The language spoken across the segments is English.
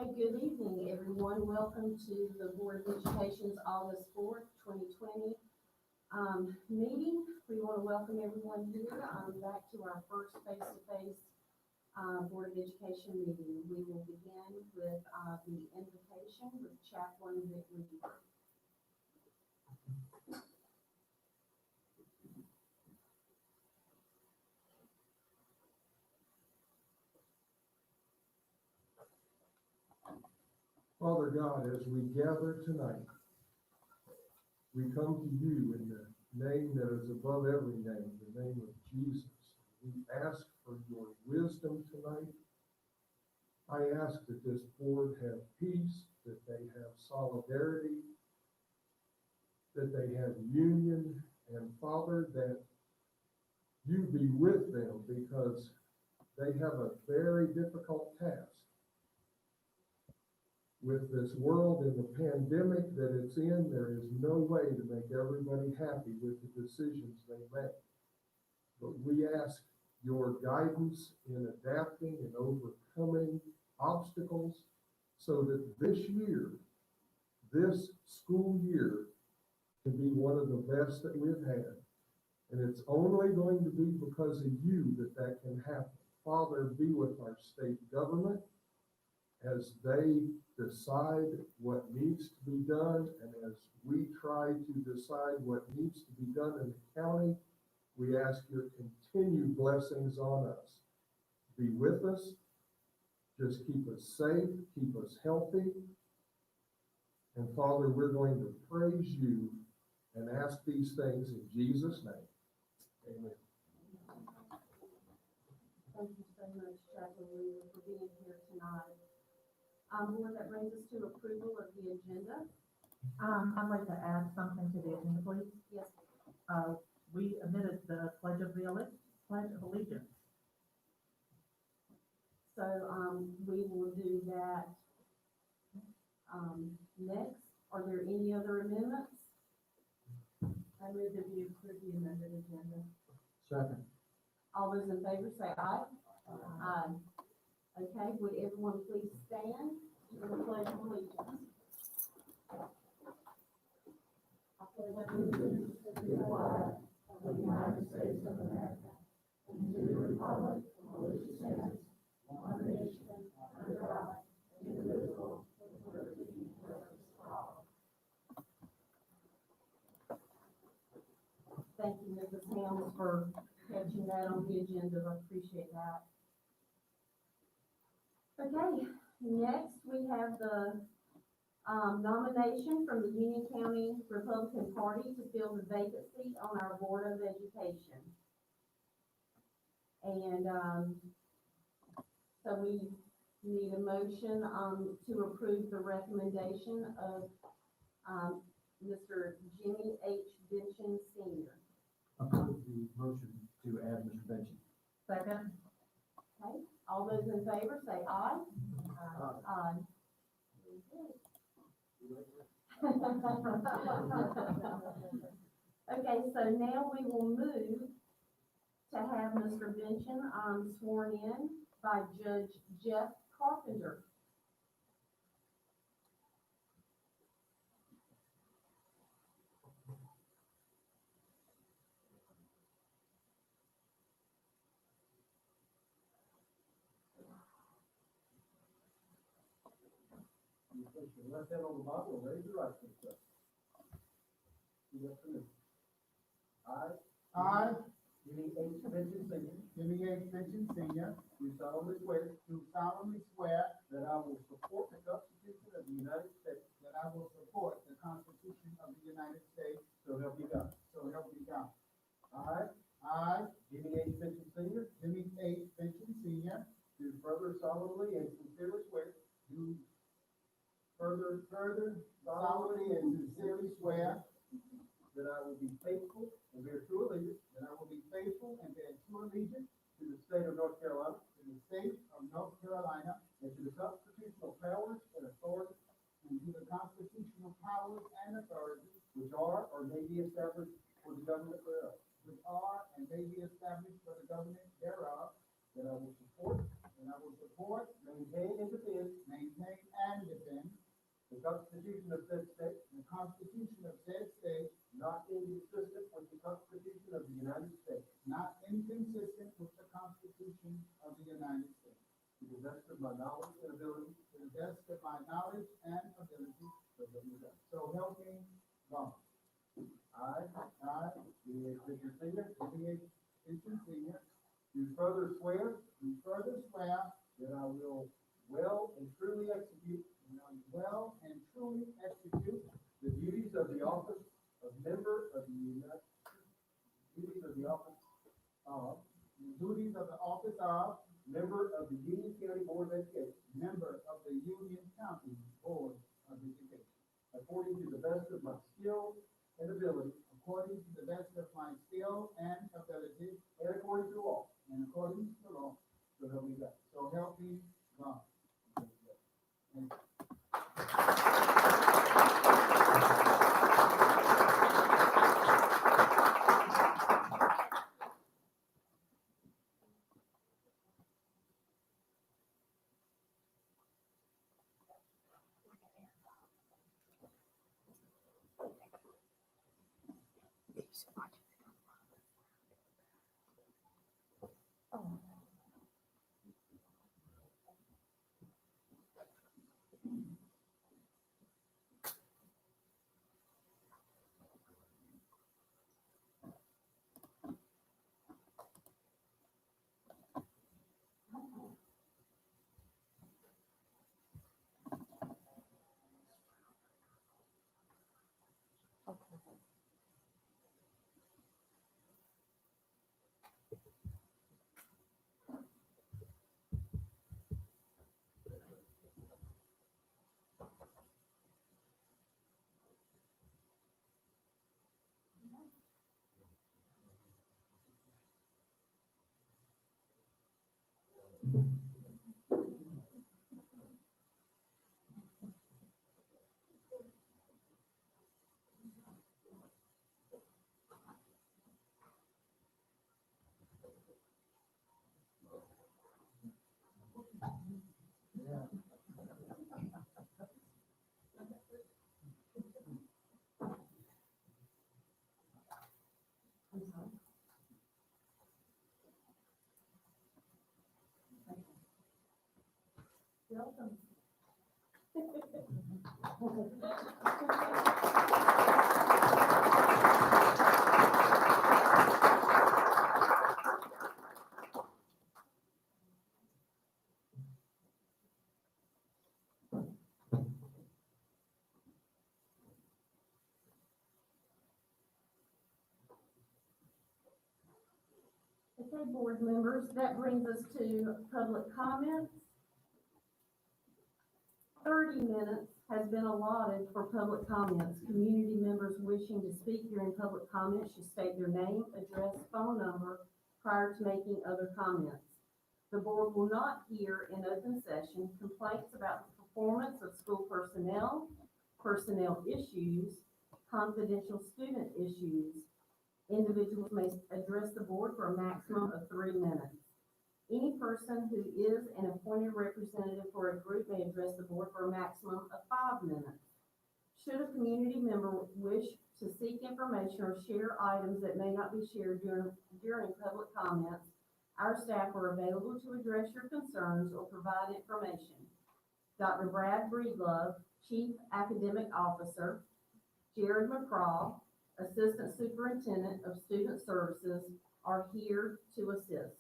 Okay, good evening, everyone. Welcome to the Board of Education's August 4th, 2020 meeting. We want to welcome everyone here back to our first face-to-face Board of Education meeting. We will begin with the invocation with Chaplain Vic Weaver. Father God, as we gather tonight, we come to you in the name that is above every name, the name of Jesus. We ask for your wisdom tonight. I ask that this board have peace, that they have solidarity, that they have union, and Father, that you be with them because they have a very difficult task. With this world and the pandemic that it's in, there is no way to make everybody happy with the decisions they make. But we ask your guidance in adapting and overcoming obstacles so that this year, this school year, can be one of the best that we've had. And it's only going to be because of you that that can happen. Father, be with our state government as they decide what needs to be done, and as we try to decide what needs to be done in the county, we ask your continued blessings on us. Be with us, just keep us safe, keep us healthy, and Father, we're going to praise you and ask these things in Jesus' name. Amen. Thank you so much, Chaplain Weaver, for being here tonight. Board, that brings us to approval of the agenda. I'd like to add something to the agenda, please. Yes. We omitted the Pledge of Allegiance. So we will do that next. Are there any other amendments? I move that we approve the amended agenda. Second. All those in favor say aye. Aye. Okay, would everyone please stand for the Pledge of Allegiance? I pledge allegiance to the flag of the United States of America and to the republic for which it stands, one nation, under God, indivisible, with liberty and justice for all. Thank you, Mrs. Helms, for catching that on the agenda. I appreciate that. Okay, next we have the nomination from the Union County Republican Party to fill the vacancy on our Board of Education. And so we need a motion to approve the recommendation of Mr. Jimmy H. Benson Sr. Approve the motion to add Mr. Benson. Second. Okay, all those in favor say aye. Aye. Okay, so now we will move to have Mr. Benson sworn in by Judge Jeff Carpenter. You place your left hand on the Bible and raise your right hand. Repeat after me. I, Jimmy H. Benson Sr., Jimmy H. Benson Sr., do solemnly swear do solemnly swear that I will support the Constitution of the United States, that I will support the Constitution of the United States, so help me God. so help me God. I, I, Jimmy H. Benson Sr., Jimmy H. Benson Sr., do further solemnly and sincerely swear do further solemnly and sincerely swear that I will be faithful and bear true allegiance that I will be faithful and bear true allegiance to the state of North Carolina to the state of North Carolina and to the constitutional powers and authorities and to the constitutional powers and authorities which are or may be established for the government thereof, which are and may be established for the government thereof, that I will support and I will support, maintain, and defend maintain, and defend the Constitution of said state, the Constitution of said state, not inconsistent with the Constitution of the United States, not inconsistent with the Constitution of the United States, to the best of my knowledge and ability, to the best of my knowledge and ability, so help me God. so help me God. I, I, being a Christian senior, being a Christian senior, do further swear do further swear that I will well and truly execute that I will well and truly execute the duties of the office of member of the United, duties of the office of the duties of the office of member of the Union County Board of Education, member of the Union County Board of Education, according to the best of my skill and ability, according to the best of my skill and ability, and according to law, and according to the law, so help me God. so help me God. Thank you. Welcome. Okay, board members, that brings us to public comments. 30 minutes has been allotted for public comments. Community members wishing to speak during public comments should state their name, address, phone number prior to making other comments. The board will not hear in open session complaints about the performance of school personnel, personnel issues, confidential student issues. Individuals may address the board for a maximum of 3 minutes. Any person who is an appointed representative for a group may address the board for a maximum of 5 minutes. Should a community member wish to seek information or share items that may not be shared during public comments, our staff are available to address your concerns or provide information. Dr. Brad Breedlove, Chief Academic Officer, Jared McCraw, Assistant Superintendent of Student Services, are here to assist.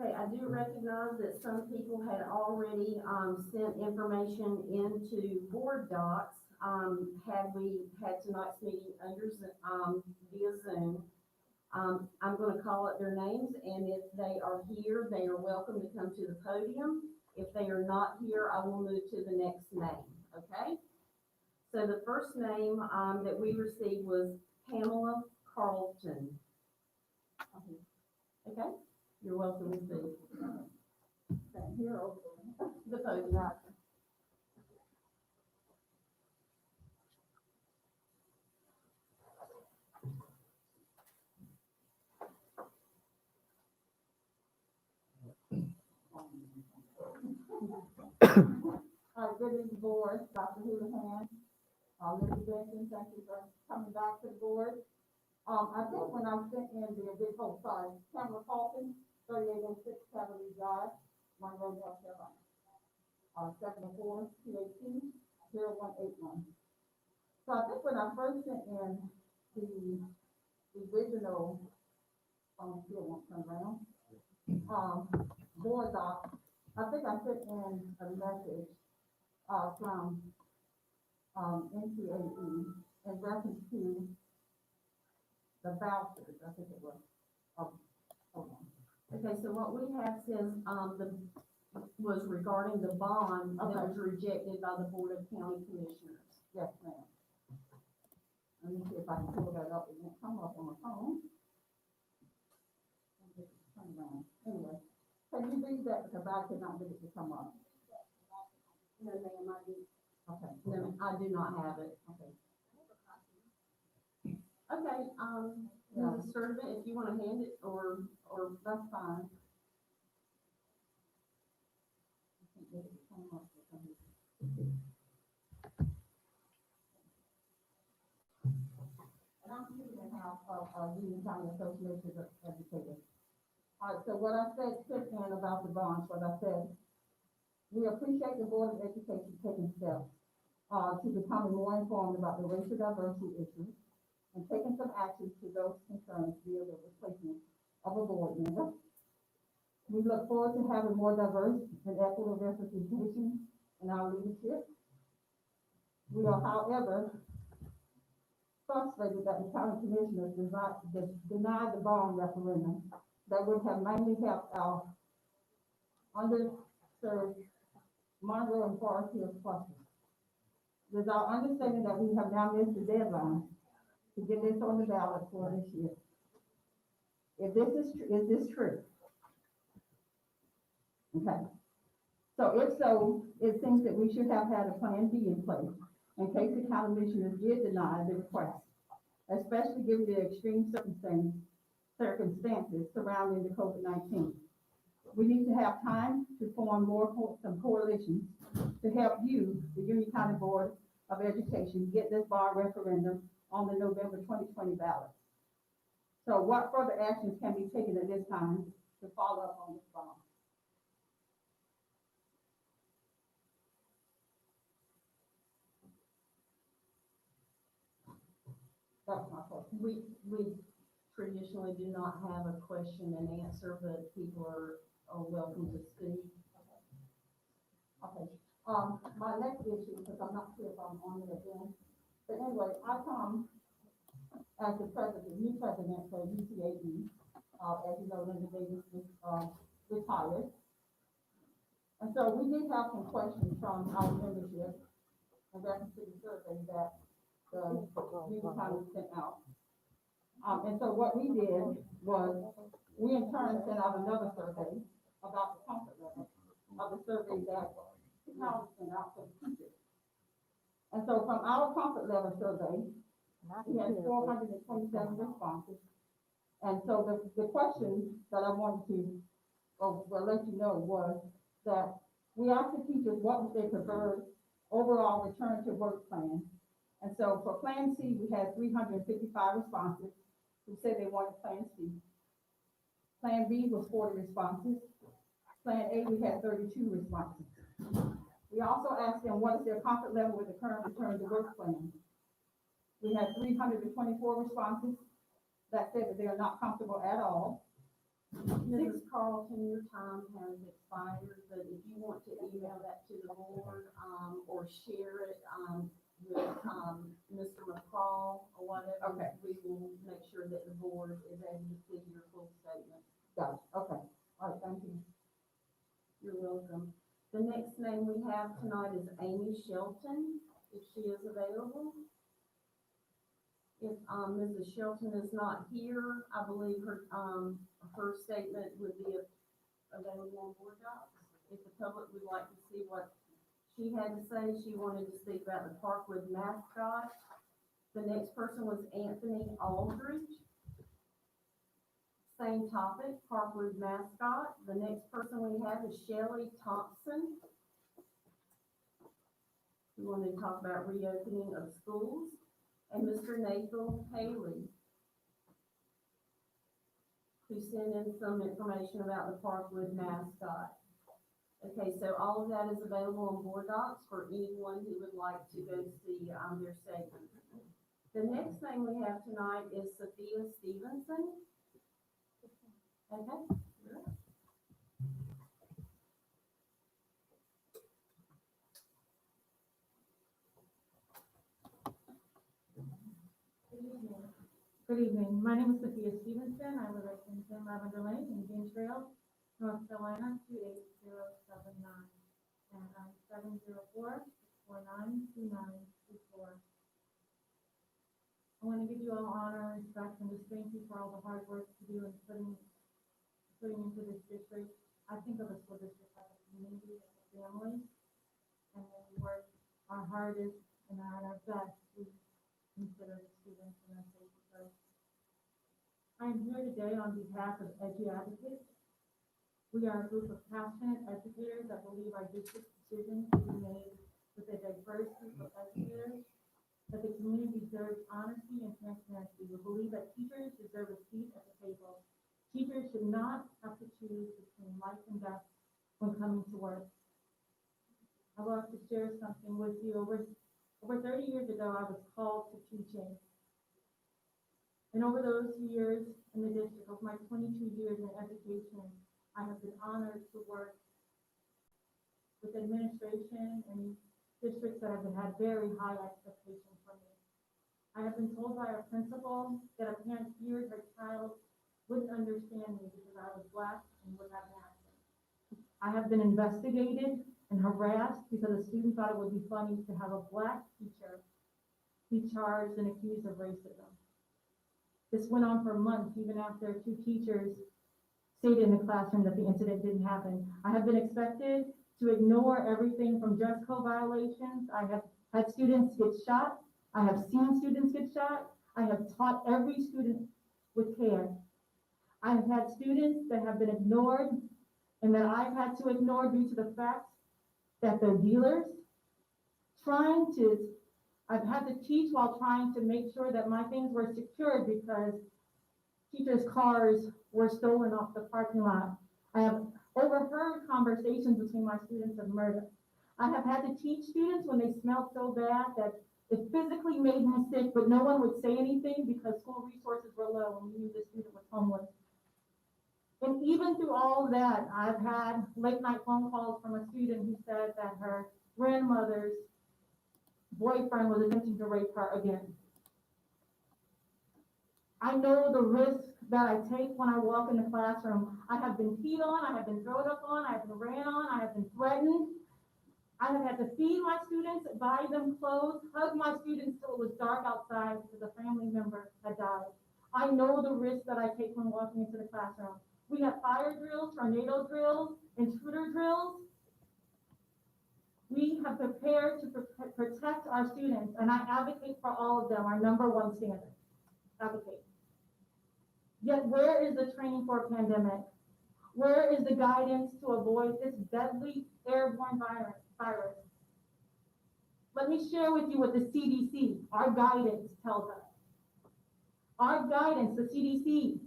Okay, I do recognize that some people had already sent information into board docs had we had tonight's meeting under via Zoom. I'm going to call out their names, and if they are here, they are welcome to come to the podium. If they are not here, I will move to the next name, okay? So the first name that we received was Pamela Carlson. Okay, you're welcome to speak. Here, The podium. Facilities Board, Dr. Houlihan, Mr. Benson, thank you for coming back to the board. I think when I sent in Kendall Carlson, 3806 Cavalry Drive, Monroe, North Carolina. 704-218-0181. So I think when I first sent in the original, still won't turn around, board doc, I think I sent in a message, from, NCAE in reference to the vouchers, I think it was. Hold on. Okay, so what we have says, was regarding the bond that Okay. was rejected by the Board of County Commissioners. Yes, ma'am. Let me see if I can pull that up. It won't come up on my phone. Turn around. Anyway, can you read that because I could not get it to come up? No, ma'am, I do, Okay. no, I do not have it. Okay. Okay, Yeah. Mrs. Sturtevant, if you wanna hand it, or That's fine. I can't get it to come up for some reason. And I'm here to have Union County Association of Educators. All right, so what I said, in about the bonds, what I said, we appreciate the Board of Education taking steps to becoming more informed about the racial diversity issues and taking some actions to those concerned via the replacement of a board member. We look forward to having more diverse and equitable representation in our leadership. We are, however, frustrated that the county commissioners denied the bond referendum that would have mainly helped our underserved Monroe and Forest Hills clusters. It is our understanding that we have now missed the deadline to get this on the ballot for this year. Is this true? Okay. So if so, it seems that we should have had a plan B in place in case the county commissioners did deny the request, especially given the extreme circumstances surrounding the COVID-19. We need to have time to form some coalitions to help you, the Union County Board of Education, get this bar referendum on the November 2020 ballot. So what further actions can be taken at this time to follow up on this bond? That's my question. we traditionally do not have a question and answer, but people are welcome to speak. Okay, my next issue, because I'm not sure if I'm on it again, but anyway, I come as the new president for UCAE. As you know, Linda Davis is, retired. And so we did have some questions from our membership in reference to the survey that the Union County sent out. And so what we did was, we in turn sent out another survey about the comfort level of the survey that the county sent out for the teachers. And so from our comfort level survey, we had 427 responses. And so the question that I wanted to, let you know was that we asked the teachers what was their preferred overall return to work plan. And so for Plan C, we had 355 responses who said they wanted Plan C. Plan B was 40 responses. Plan A, we had 32 responses. We also asked them what is their comfort level with the current return to work plan. We had 324 responses that said that they are not comfortable at all. Mrs. Carlton, your time has expired, but if you want to email that to the board, or share it, with, Mr. McCraw or whatever, Okay. we will make sure that the board is able to see your full statement. Got it. Okay. All right, thank you. You're welcome. The next name we have tonight is Amy Shelton, if she is available. If, Mrs. Shelton is not here, I believe her statement would be available on board docs. If the public would like to see what she had to say, she wanted to speak about the Parkwood mascot. The next person was Anthony Aldridge. Same topic, Parkwood mascot. The next person we have is Shelley Thompson. We want to talk about reopening of schools, and Mr. Nathan Haley, who sent in some information about the Parkwood mascot. Okay, so all of that is available on board docs for anyone who would like to go see, their segment. The next thing we have tonight is Sophia Stevenson. Okay. you're up. Good evening. My name is Sophia Stevenson. I live at 1010 Lavender Lane in James Trail, North Carolina, 28079. And I'm 704-649-2924. I want to give you all honor and respect and just thank you for all the hard work you do in putting into this district. I think of the school district as a community, as a family, and when we work our hardest and at our best, we consider the students and our safety first. I am here today on behalf of Edu Advocates. We are a group of passionate educators that believe our district's decisions should be made with a diverse group of educators, that the community deserves honesty and transparency. We believe that teachers deserve a seat at the table. Teachers should not have to choose between life and death when coming to work. I would like to share something with you. Over 30 years ago, I was called to teaching. And over those years in the district, of my 22 years in education, I have been honored to work with administration and districts that have had very high expectations from me. I have been told by our principal that a parent feared her child wouldn't understand me because I was Black and would have an accent. I have been investigated and harassed because a student thought it would be funny to have a Black teacher be charged and accused of racism. This went on for months, even after 2 teachers stated in the classroom that the incident didn't happen. I have been expected to ignore everything from dress code violations. I have had students get shot. I have seen students get shot. I have taught every student with care. I have had students that have been ignored and that I've had to ignore due to the fact that they're dealers. I've had to teach while trying to make sure that my things were secured because teachers' cars were stolen off the parking lot. I have overheard conversations between my students of murder. I have had to teach students when they smelled so bad that it physically made me sick, but no one would say anything because school resources were low and we knew the student was homeless. And even through all of that, I've had late night phone calls from a student who said that her grandmother's boyfriend was attempting to rape her again. I know the risk that I take when I walk in the classroom. I have been peed on, I have been thrown up on, I have been ran on, I have been threatened. I have had to feed my students, buy them clothes, hug my students till it was dark outside because a family member had died. I know the risk that I take when walking into the classroom. We have fire drills, tornado drills, intruder drills. We have prepared to protect our students, and I advocate for all of them, our #1 standard, advocate. Yet where is the training for a pandemic? Where is the guidance to avoid this deadly airborne virus? Let me share with you what the CDC, our guidance, tells us. Our guidance, the CDC,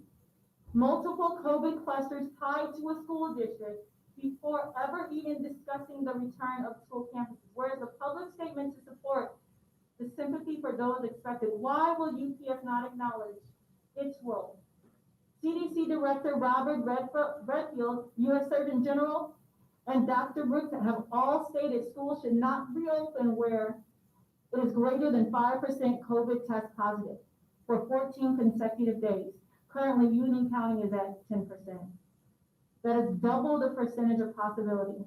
multiple COVID clusters tied to a school district before ever even discussing the return of school campuses. Whereas the public statement to support the sympathy for those expected, why will UPS not acknowledge its role? CDC Director Robert Redfield, U.S. Surgeon General, and Dr. Brooks have all stated schools should not reopen where it is greater than 5% COVID test positive for 14 consecutive days. Currently, Union County is at 10%. That is double the percentage of possibility.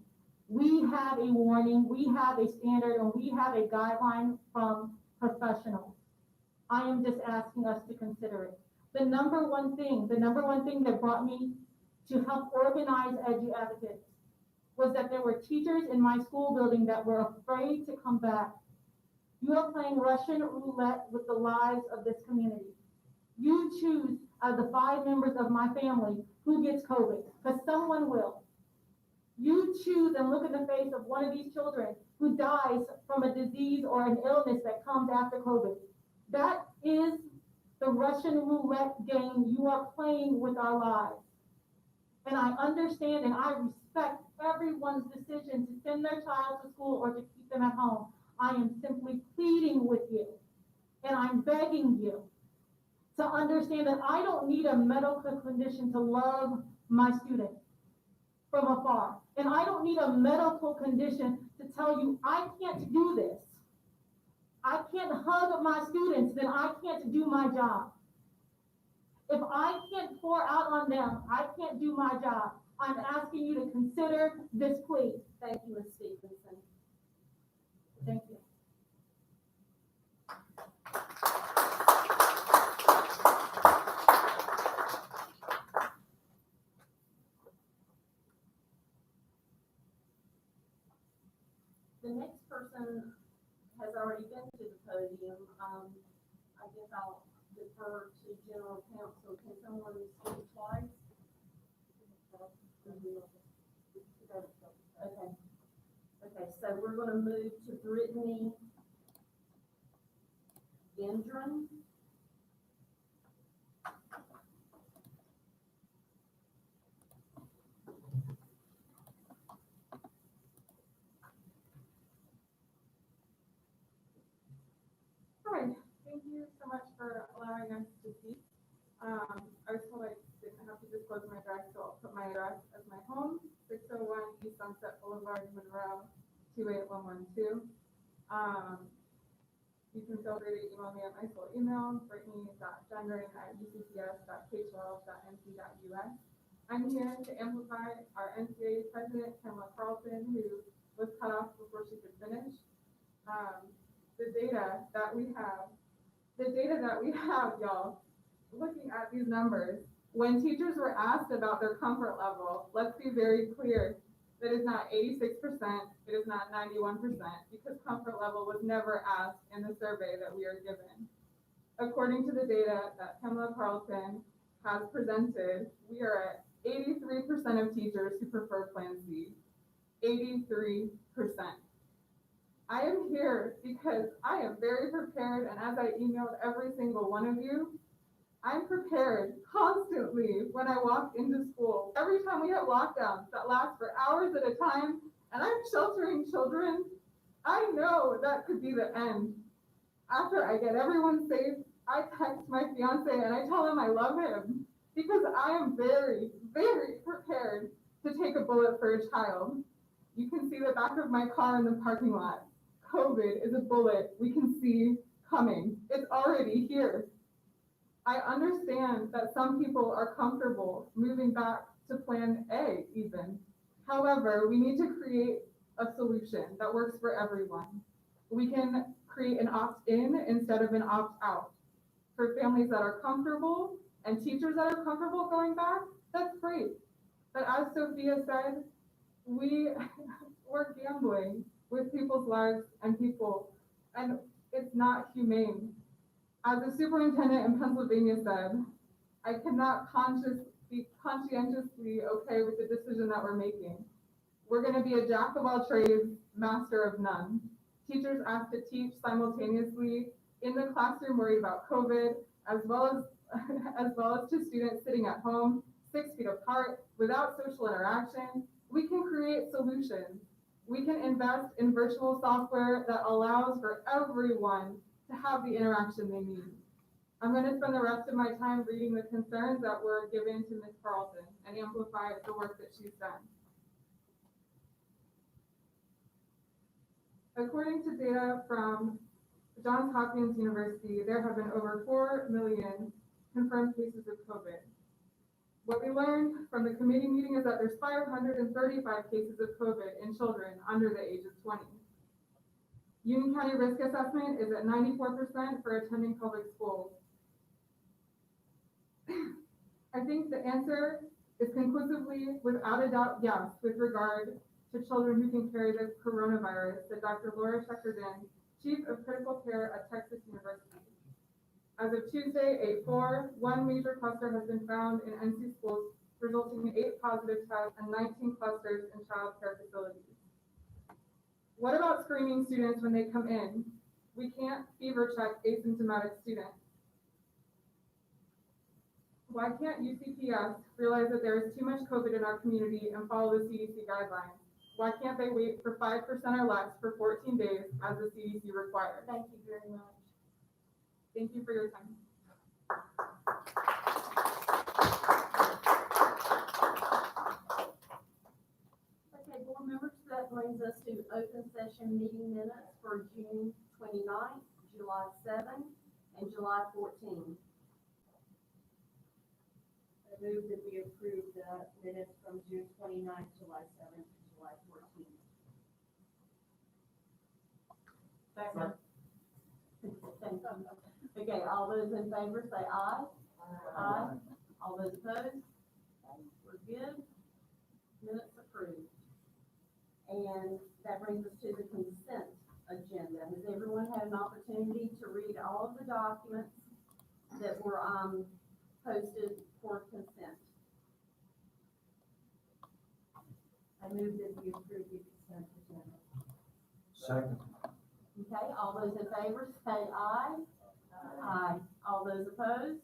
We have a warning, we have a standard, and we have a guideline from professionals. I am just asking us to consider it. The number one thing that brought me to help organize Edu Advocates was that there were teachers in my school building that were afraid to come back. You are playing Russian roulette with the lives of this community. You choose out of the 5 members of my family who gets COVID, because someone will. You choose and look in the face of one of these children who dies from a disease or an illness that comes after COVID. That is the Russian roulette game you are playing with our lives. And I understand and I respect everyone's decision to send their child to school or to keep them at home. I am simply pleading with you and I'm begging you to understand that I don't need a medical condition to love my student from afar. And I don't need a medical condition to tell you I can't do this. I can't hug my students, then I can't do my job. If I can't pour out on them, I can't do my job. I'm asking you to consider this plea. Thank you, Ms. Stevenson. Thank you. The next person has already been to the podium. I guess I'll defer to General Counsel. Can someone speak twice? Okay. Okay, so we're gonna move to Brittany Gendron. Hi, thank you so much for allowing us to speak. I was told I didn't have to disclose my address, so I'll put my address as my home, 601 East Sunset Boulevard, Monroe, 28112. You can feel free to email me at my full email, brittany.gendering@k12.nc.us. I'm here to amplify our NCA president, Kendall Carlson, who was cut off before she could finish. The data that we have, y'all, looking at these numbers, when teachers were asked about their comfort level, let's be very clear, that is not 86%, it is not 91%, because comfort level was never asked in the survey that we are given. According to the data that Kendall Carlson has presented, we are at 83% of teachers who prefer Plan C. 83%. I am here because I am very prepared, and as I emailed every single one of you, I'm prepared constantly when I walk into school. Every time we have lockdowns that last for hours at a time, and I'm sheltering children, I know that could be the end. After I get everyone safe, I text my fiance and I tell him I love him because I am very, very prepared to take a bullet for a child. You can see the back of my car in the parking lot. COVID is a bullet we can see coming. It's already here. I understand that some people are comfortable moving back to Plan A even. However, we need to create a solution that works for everyone. We can create an opt-in instead of an opt-out. For families that are comfortable and teachers that are comfortable going back, that's great. But as Sophia said, we're gambling with people's lives and people, and it's not humane. As the superintendent in Pennsylvania said, I cannot be conscientiously okay with the decision that we're making. We're gonna be a jack of all trades, master of none. Teachers asked to teach simultaneously in the classroom worried about COVID, as well as to students sitting at home, 6 feet apart, without social interaction. We can create solutions. We can invest in virtual software that allows for everyone to have the interaction they need. I'm going to spend the rest of my time reading the concerns that were given to Ms. Carlson and amplify the work that she's done. According to data from Johns Hopkins University, there have been over 4 million confirmed cases of COVID. What we learned from the committee meeting is that there's 535 cases of COVID in children under the age of 20. Union County risk assessment is at 94% for attending public schools. I think the answer is conclusively, without a doubt, yes, with regard to children who can carry the coronavirus, that Dr. Laura Shekerdin, Chief of Critical Care at Texas University. As of Tuesday, 8/4, one major cluster has been found in NC schools resulting in 8 positive tests and 19 clusters in child care facilities. What about screening students when they come in? We can't fever check asymptomatic students. Why can't UCPS realize that there is too much COVID in our community and follow the CDC guidelines? Why can't they wait for 5% or less for 14 days as the CDC requires? Thank you very much. Thank you for your time. Okay, board members, that brings us to open session meeting minutes for June 29th, July 7th, and July 14th. I move that we approve the minutes from June 29th, July 7th, and July 14th. Second. Thank you. Okay, all those in favor say aye. Aye. All those opposed? We're good. Minutes approved. And that brings us to the consent agenda. Has everyone had an opportunity to read all of the documents that were, posted for consent? I move that we approve the consent agenda. Second. Okay, all those in favor say aye. Aye. All those opposed?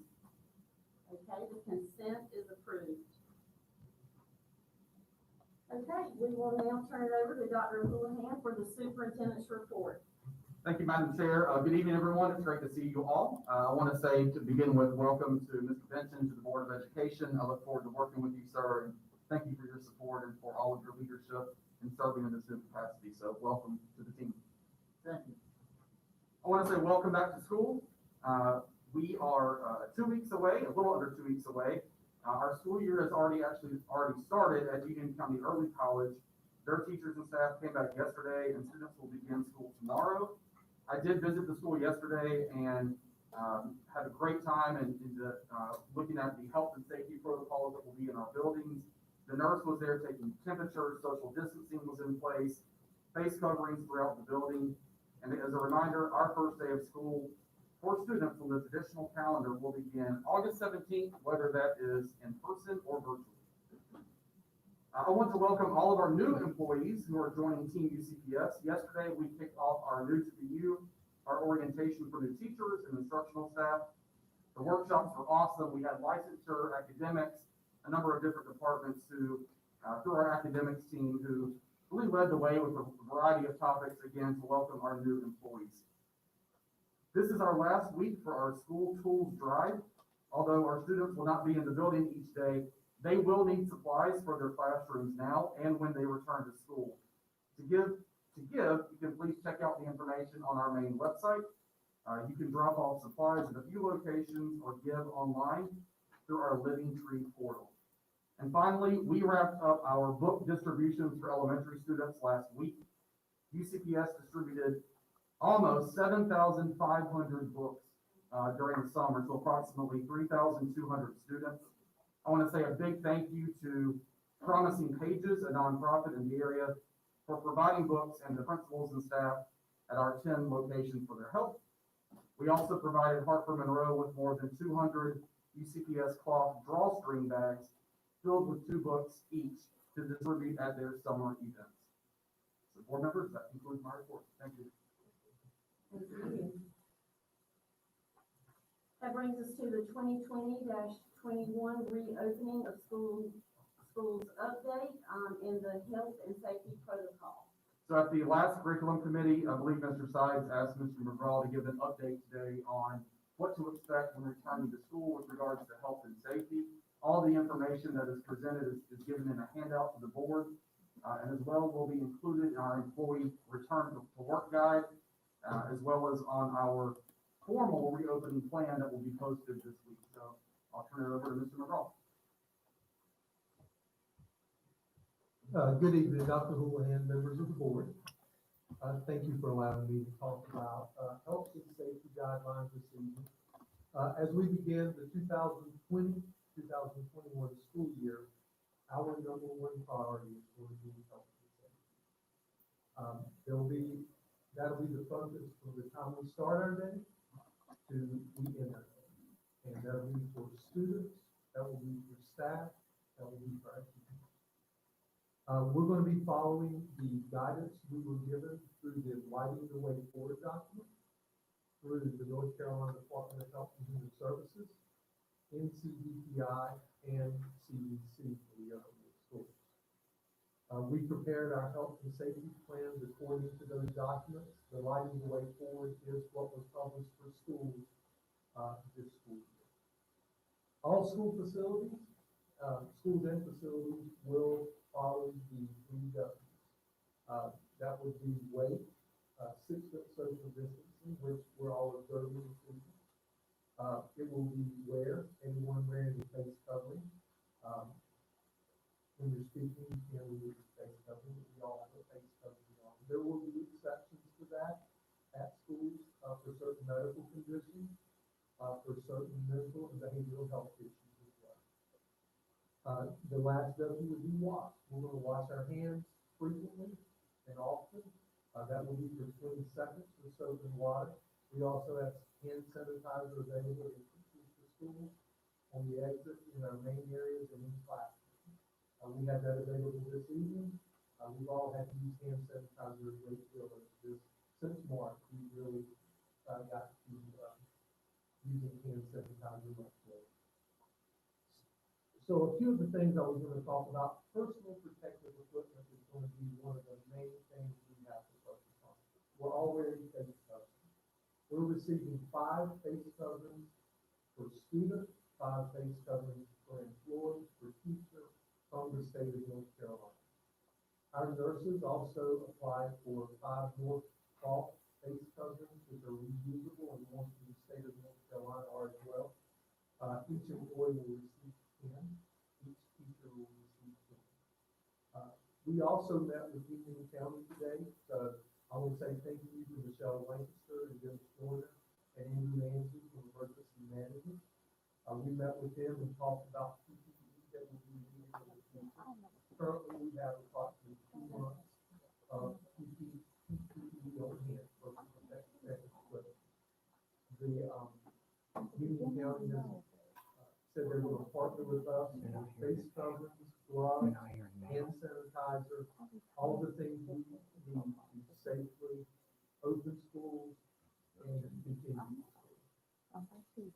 Okay, the consent is approved. Okay, we will now turn it over to Dr. Houlihan for the superintendent's report. Thank you, Madam Chair. Good evening, everyone. It's great to see you all. I want to say to begin with, welcome to Mr. Benson, to the Board of Education. I look forward to working with you, sir, and thank you for your support and for all of your leadership in serving in this new capacity. So welcome to the team. Thank you. I want to say welcome back to school. We are 2 weeks away, a little under 2 weeks away. Our school year has already started at Union County Early College. Their teachers and staff came back yesterday, and students will begin school tomorrow. I did visit the school yesterday and had a great time and looking at the health and safety protocols that will be in our buildings. The nurse was there taking temperatures, social distancing was in place, face coverings throughout the building. And as a reminder, our first day of school for students on the traditional calendar will begin August 17th, whether that is in person or virtually. I want to welcome all of our new employees who are joining Team UCPS. Yesterday, we kicked off our new to the U, our orientation for new teachers and instructional staff. The workshops were awesome. We had licensure, academics, a number of different departments who, through our academics team, who really led the way with a variety of topics, again, to welcome our new employees. This is our last week for our school tools drive. Although our students will not be in the building each day, they will need supplies for their classrooms now and when they return to school. To give, you can please check out the information on our main website. You can drop off supplies at a few locations or give online through our Living Tree portal. And finally, we wrapped up our book distributions for elementary students last week. UCPS distributed almost 7,500 books during the summer, so approximately 3,200 students. I want to say a big thank you to Promising Pages, a nonprofit in the area, for providing books and the principals and staff at our 10 locations for their help. We also provided Harper Monroe with more than 200 UCPS cloth drawstring bags filled with 2 books each to distribute at their summer events. So board members, that concludes my report. Thank you. Thank you. That brings us to the 2020-21 reopening of schools update in the health and safety protocol. So at the last curriculum committee, I believe Mr. Sides asked Mr. McGraw to give an update today on what to expect when returning to school with regards to health and safety. All the information that is presented is given in a handout to the board, and as well will be included in our employee return to work guide, as well as on our formal reopening plan that will be posted this week. So I'll turn it over to Mr. McGraw. Good evening, Dr. Houlihan, members of the board. Thank you for allowing me to talk about health and safety guidelines this evening. As we begin the 2020-2021 school year, our number one priority is going to be health and safety. That'll be the focus from the time we start our day to we end our day. And that'll be for students, that will be for staff, That will be for our teachers. We're gonna be following the guidance we were given through the Lighting the Way Forward document, through the North Carolina Department of Health and Human Services, NCDPI, and CDC for the upper schools. We prepared our health and safety plans according to those documents. The Lighting the Way Forward is what was published for schools this school year. All school facilities, schools and facilities will follow the 3 Ws. That would be weight, 6-foot social distancing, which we're all observing this evening. It will be wear, anyone wearing a face covering. When you're speaking, you know, we use face covering, we all have a face covering on. There will be exceptions to that at schools for certain medical conditions, for certain mental and behavioral health issues as well. The last W would be wash. We're going to wash our hands frequently and often. That will be for 20 seconds with soap and water. We also have hand sanitizer available in teachers for schools, on the exit, in our main areas, and in classrooms. We have that available this evening. We've all had to use hand sanitizer a great deal of this since March. We really got to using hand sanitizer much more. So a few of the things I was going to talk about, personal protective equipment is going to be one of the main things we have to focus on. We're all wearing face coverings. We're receiving 5 face coverings for students, 5 face coverings for employees, for teachers from the state of North Carolina. Our nurses also applied for 5 more cloth face coverings, which are reusable and ones from the state of North Carolina are as well. Each employee will receive 10. Each teacher will receive 10. We also met with Union County today. So I want to say thank you to Michelle Lancaster and Jim Stoner and Andrew Nancy from Emergency Management. We met with them and talked about PPE that will be needed in the future. Currently, we have approximately 2 months of PPE on hand for protective equipment. The Union County has said they're going to partner with us in face coverings, gloves, hand sanitizer, all the things we need to safely open schools and continue schools.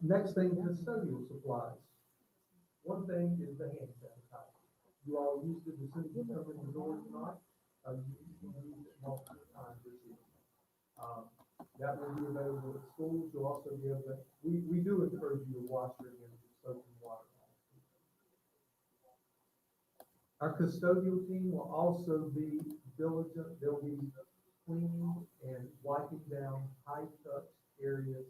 Next thing, custodial supplies. One thing is the hand sanitizer. You all used it as soon as you come in the door tonight. You used it multiple times this year. That will be available at schools. You'll also be able to, we do encourage you to wash your hands with soap and water. Our custodial team will also be diligent. They'll be cleaning and wiping down high-touch areas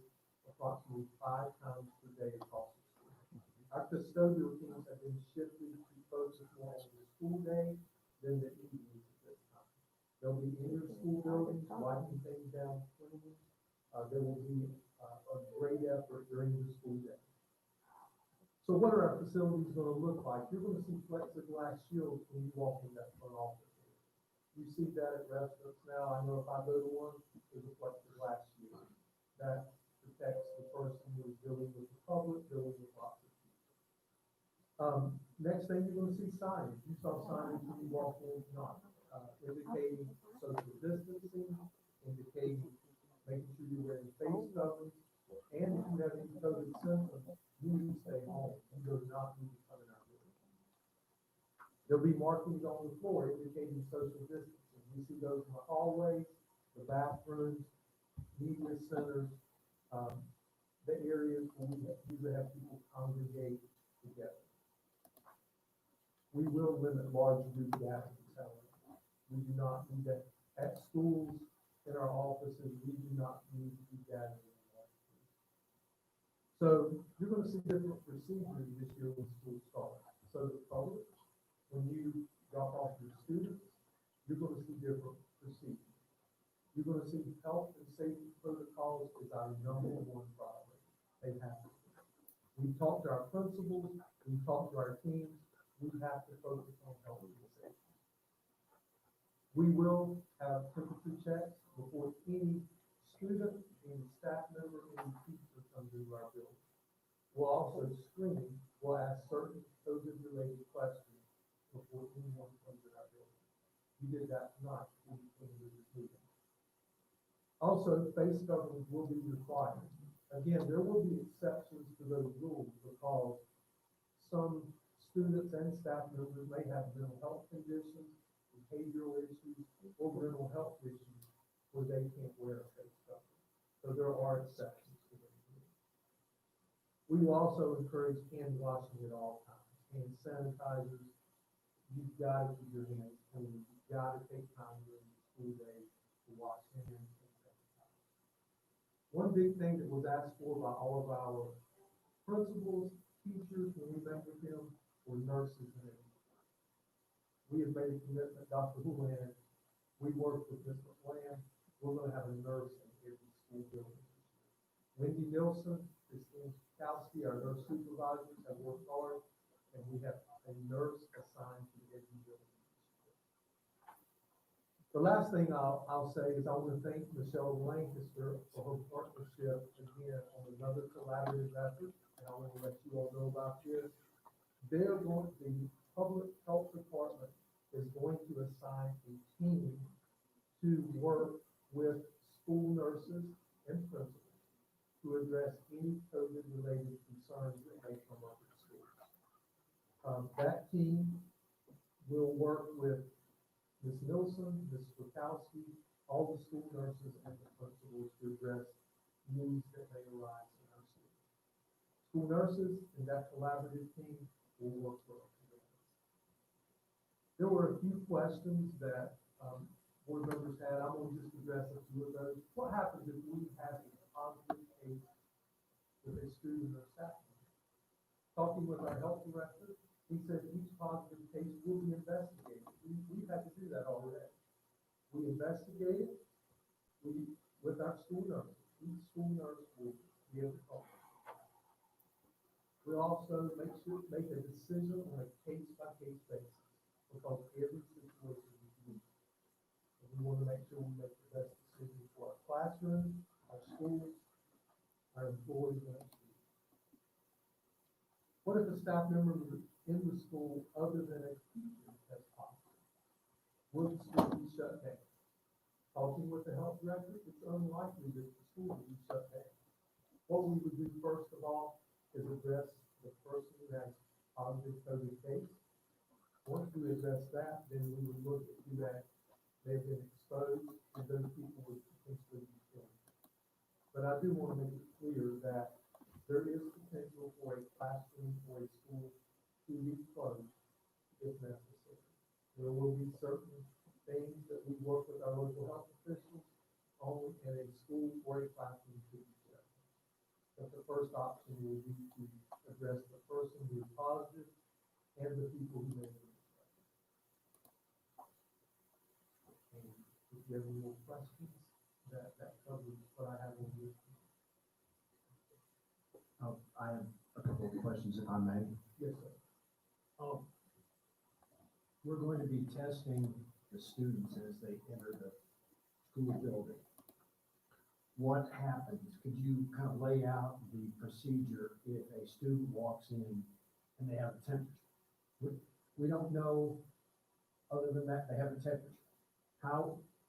approximately 5 times per day across the school. Our custodial teams have been shifted to focus more on the school day than the evenings at this time. They'll be in your school buildings, wiping things down, cleaning. There will be a great effort during the school day. So what are our facilities going to look like? You're going to see plexiglass shields when you walk in that front office. You see that at restaurants now. I know if I go to one, there's a plexiglass shield that protects the person who is dealing with the public, dealing with lots of people. Next thing, you're going to see signage. You saw signage when you walked in tonight, indicating social distancing, indicating making sure you're wearing face coverings, and if you have any COVID symptoms, you need to stay home. You do not need to come in our building. There'll be markings on the floor indicating social distancing. You see those in the hallways, the bathrooms, media centers, the areas where we usually have people congregate together. We will limit large group gatherings, however. We do not need that at schools, in our offices. We do not need to be gathering in large groups. So you're going to see different procedures this year when school starts. So the public, when you drop off your students, you're going to see different procedures. You're going to see health and safety protocols is our #1 priority. They have to be. We talk to our principals, we talk to our teams, we have to focus on health and safety. We will have temperature checks before any student, any staff member, any teacher comes into our building. We'll also screen, we'll ask certain COVID-related Also, face coverings will be required. Again, there will be exceptions to those rules because some students and staff members may have mental health conditions, behavioral issues, or mental health issues where they can't wear a face covering. So there are exceptions to those rules. We will also encourage hand washing at all times. Hand sanitizers, you've got to keep your hands clean. You've got to take time during the school day to wash hands and sanitize. One big thing that was asked for by all of our principals, teachers, when we met with them, were nurses and everything. We have made a commitment, Dr. Houlihan, we work with Mr. Lamb, we're gonna have a nurse in every school building. Wendy Nilsson, Christine Kowski, our nurse supervisors have worked hard, and we have a nurse assigned to every building. The last thing I'll say is I want to thank Michelle Lancaster for her partnership again on another collaborative effort, and I want to let you all know about this. The public health department is going to assign a team to work with school nurses and principals to address any COVID-related concerns that may come up in schools. That team will work with Ms. Nilsson, Ms. Wachowski, all the school nurses and the principals to address needs that may arise in our schools. School nurses and that collaborative team will work well together. There were a few questions that board members had. I'm going to just address a few of those. What happens if we have a positive case with a student or staff member? Talking with our health director, he said each positive case will be investigated. We've had to do that already. We investigate it with our school nurses. Each school nurse will be able to call. We also make a decision on a case-by-case basis because every situation is unique. And we want to make sure we make the best decision for our classroom, our schools, our employees, and our students. What if a staff member in the school other than a teacher has positive? Will the school be shut down? Talking with the health director, it's unlikely that the school will be shut down. What we would do first of all is address the person who has positive COVID case. Once we address that, then we would look at who they've been exposed, and those people would potentially be killed. But I do want to make it clear that there is potential for a classroom or a school to be closed if necessary. There will be certain things that we work with our local health officials on, and a school or a classroom to be shut. But the first option will be to address the person who is positive and the people who may be infected. And if you have any more questions, that covers what I have on this. I have a couple of questions, if I may. Yes, sir. We're going to be testing the students as they enter the school building. What happens? Could you kind of lay out the procedure if a student walks in and they have a temperature? We don't know, other than that, they have a temperature.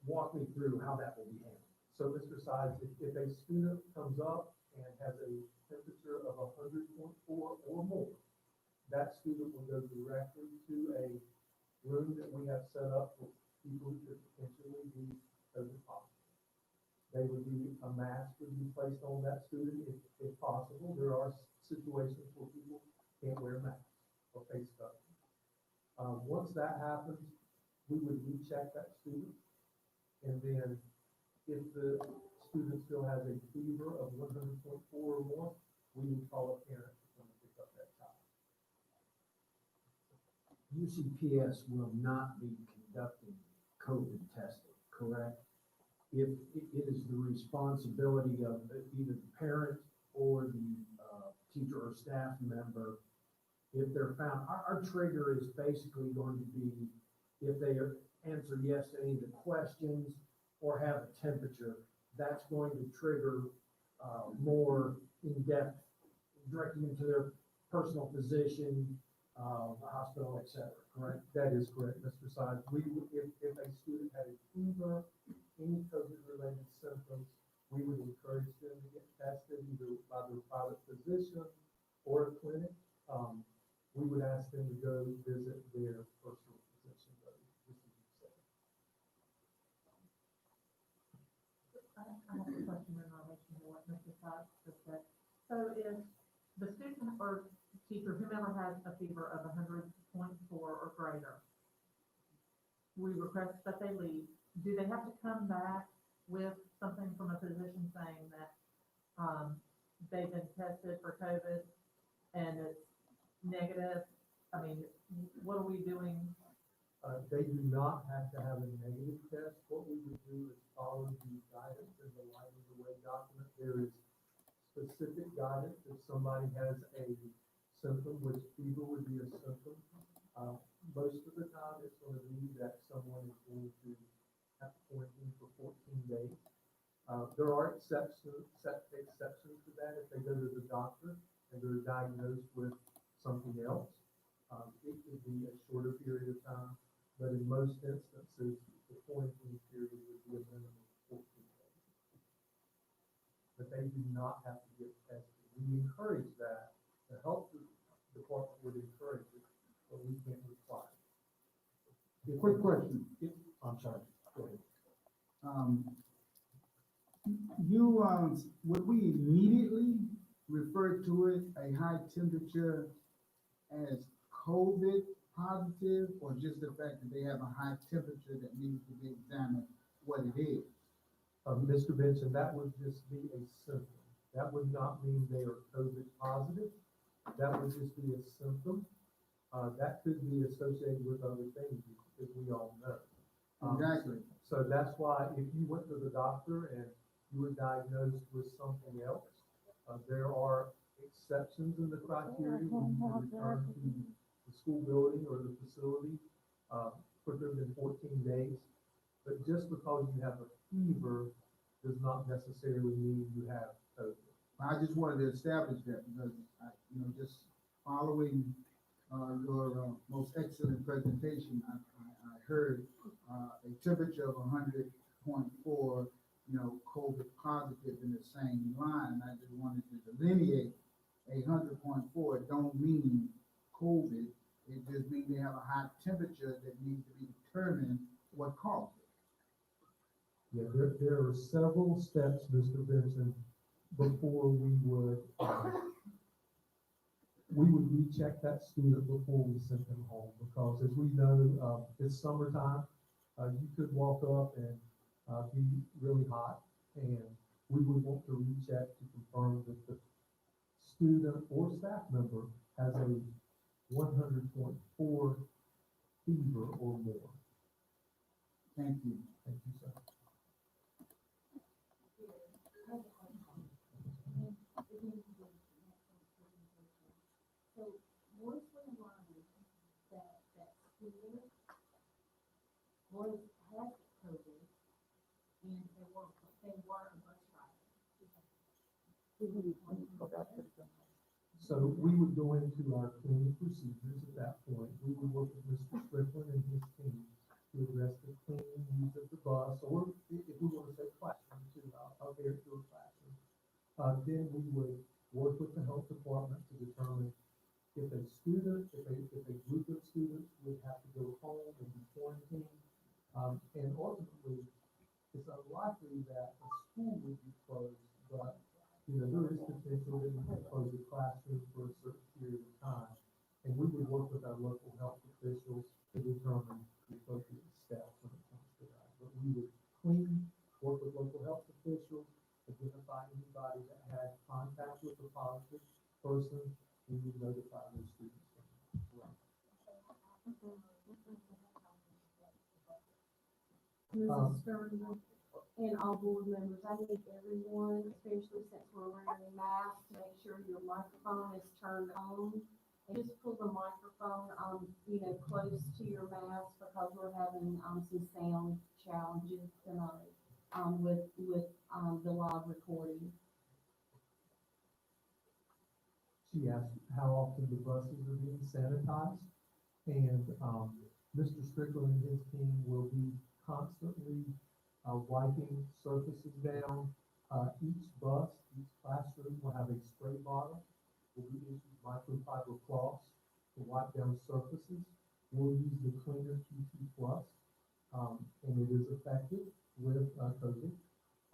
Walk me through how that will be handled. So, Mr. Sides, if a student comes up and has a temperature of 100.4 or more, that student will go directly to a room that we have set up for people who could potentially be COVID positive. A mask would be placed on that student if possible. There are situations where people can't wear masks or face coverings. Once that happens, we would recheck that student. And then if the student still has a fever of 100.4 or more, we would call a parent to come and pick up that child. UCPS will not be conducting COVID testing, correct? If it is the responsibility of either the parent or the teacher or staff member, if they're found, our trigger is basically going to be if they answer yes to any of the questions or have a temperature, that's going to trigger more in-depth, directing them to their personal physician, the hospital, et cetera, correct? That is correct, Mr. Sides. If a student had a fever any COVID-related symptoms, we would encourage them to get tested either by their private physician or a clinic. We would ask them to go visit their personal physician, though, just as you said. I have a question in relation to what Mr. Sykes just said. So if the student or teacher, whomever has a fever of 100.4 or greater, we request that they leave, do they have to come back with something from a physician saying that, they've been tested for COVID and it's negative? I mean, what are we doing? They do not have to have a negative test. What we would do is follow the guidance in the Light of the Way document. There is specific guidance if somebody has a symptom, which fever would be a symptom. Most of the time, it's going to be that someone is going to have to quarantine for 14 days. There are exceptions to that if they go to the doctor and they're diagnosed with something else. It could be a shorter period of time, but in most instances, the quarantine period would be a minimum of 14 days. But they do not have to get tested. We encourage that. The health department would encourage it, but we can't require it. Quick question. I'm sorry, go ahead. Would we immediately refer to it, a high temperature, as COVID positive, or just the fact that they have a high temperature that needs to be examined what it is? Mr. Benson, that would just be a symptom. That would not mean they are COVID positive. That would just be a symptom. That could be associated with other things, as we all know. Exactly. So that's why if you went to the doctor and you were diagnosed with something else, there are exceptions in the criteria when you return to the school building or the facility quicker than 14 days. But just because you have a fever does not necessarily mean you have COVID. I just wanted to establish that because just following your most excellent presentation, I heard a temperature of 100.4, COVID positive in the same line. I just wanted to delineate 100.4 don't mean COVID. It just means they have a high temperature that needs to be determined what caused it. Yeah, there are several steps, Mr. Benson, before we would recheck that student before we sent them home, because as we know, it's summertime. You could walk up and be really hot, and we would want to recheck to confirm that the student or staff member has a 100.4 fever or more. Thank you. Thank you, sir. So once we learned that student had COVID and they were a bus driver. So we would go into our cleaning procedures at that point. We would work with Mr. Strickland and his team to address the cleaning needs of the bus, or if we want to say classroom too, I'll bear it to a classroom. Then we would work with the health department to determine if a group of students would have to go home and be quarantined. And ultimately, it's unlikely that a school would be closed, but there is potential that we could close the classroom for a certain period of time. And we would work with our local health officials to determine the appropriate steps when it comes to that. But we would clean, work with local health officials, identify anybody that had contact with a positive person, and we would notify those students. Mrs. Sterling and all board members, I need everyone, especially since we're wearing masks, to make sure your microphone is turned on. And just pull the microphone, close to your mask, because we're having, some sound challenges tonight, with the live recording. She asked how often the buses are being sanitized, and Mr. Strickland and his team will be constantly wiping surfaces down. Each bus, each classroom will have a spray bottle. Will be issued microfiber cloths to wipe down surfaces. We'll use the cleaner QT Plus, and it is effective with COVID.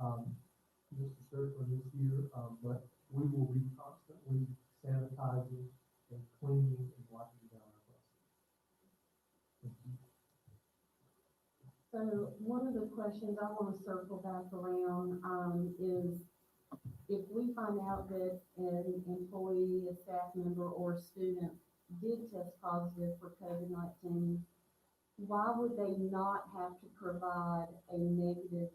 Mr. Strickland is here, but we will be constantly sanitizing and cleaning and wiping down our buses. Thank you. So one of the questions I want to circle back around, is if we find out that an employee, a staff member, or student did test positive for COVID-19, why would they not have to provide a negative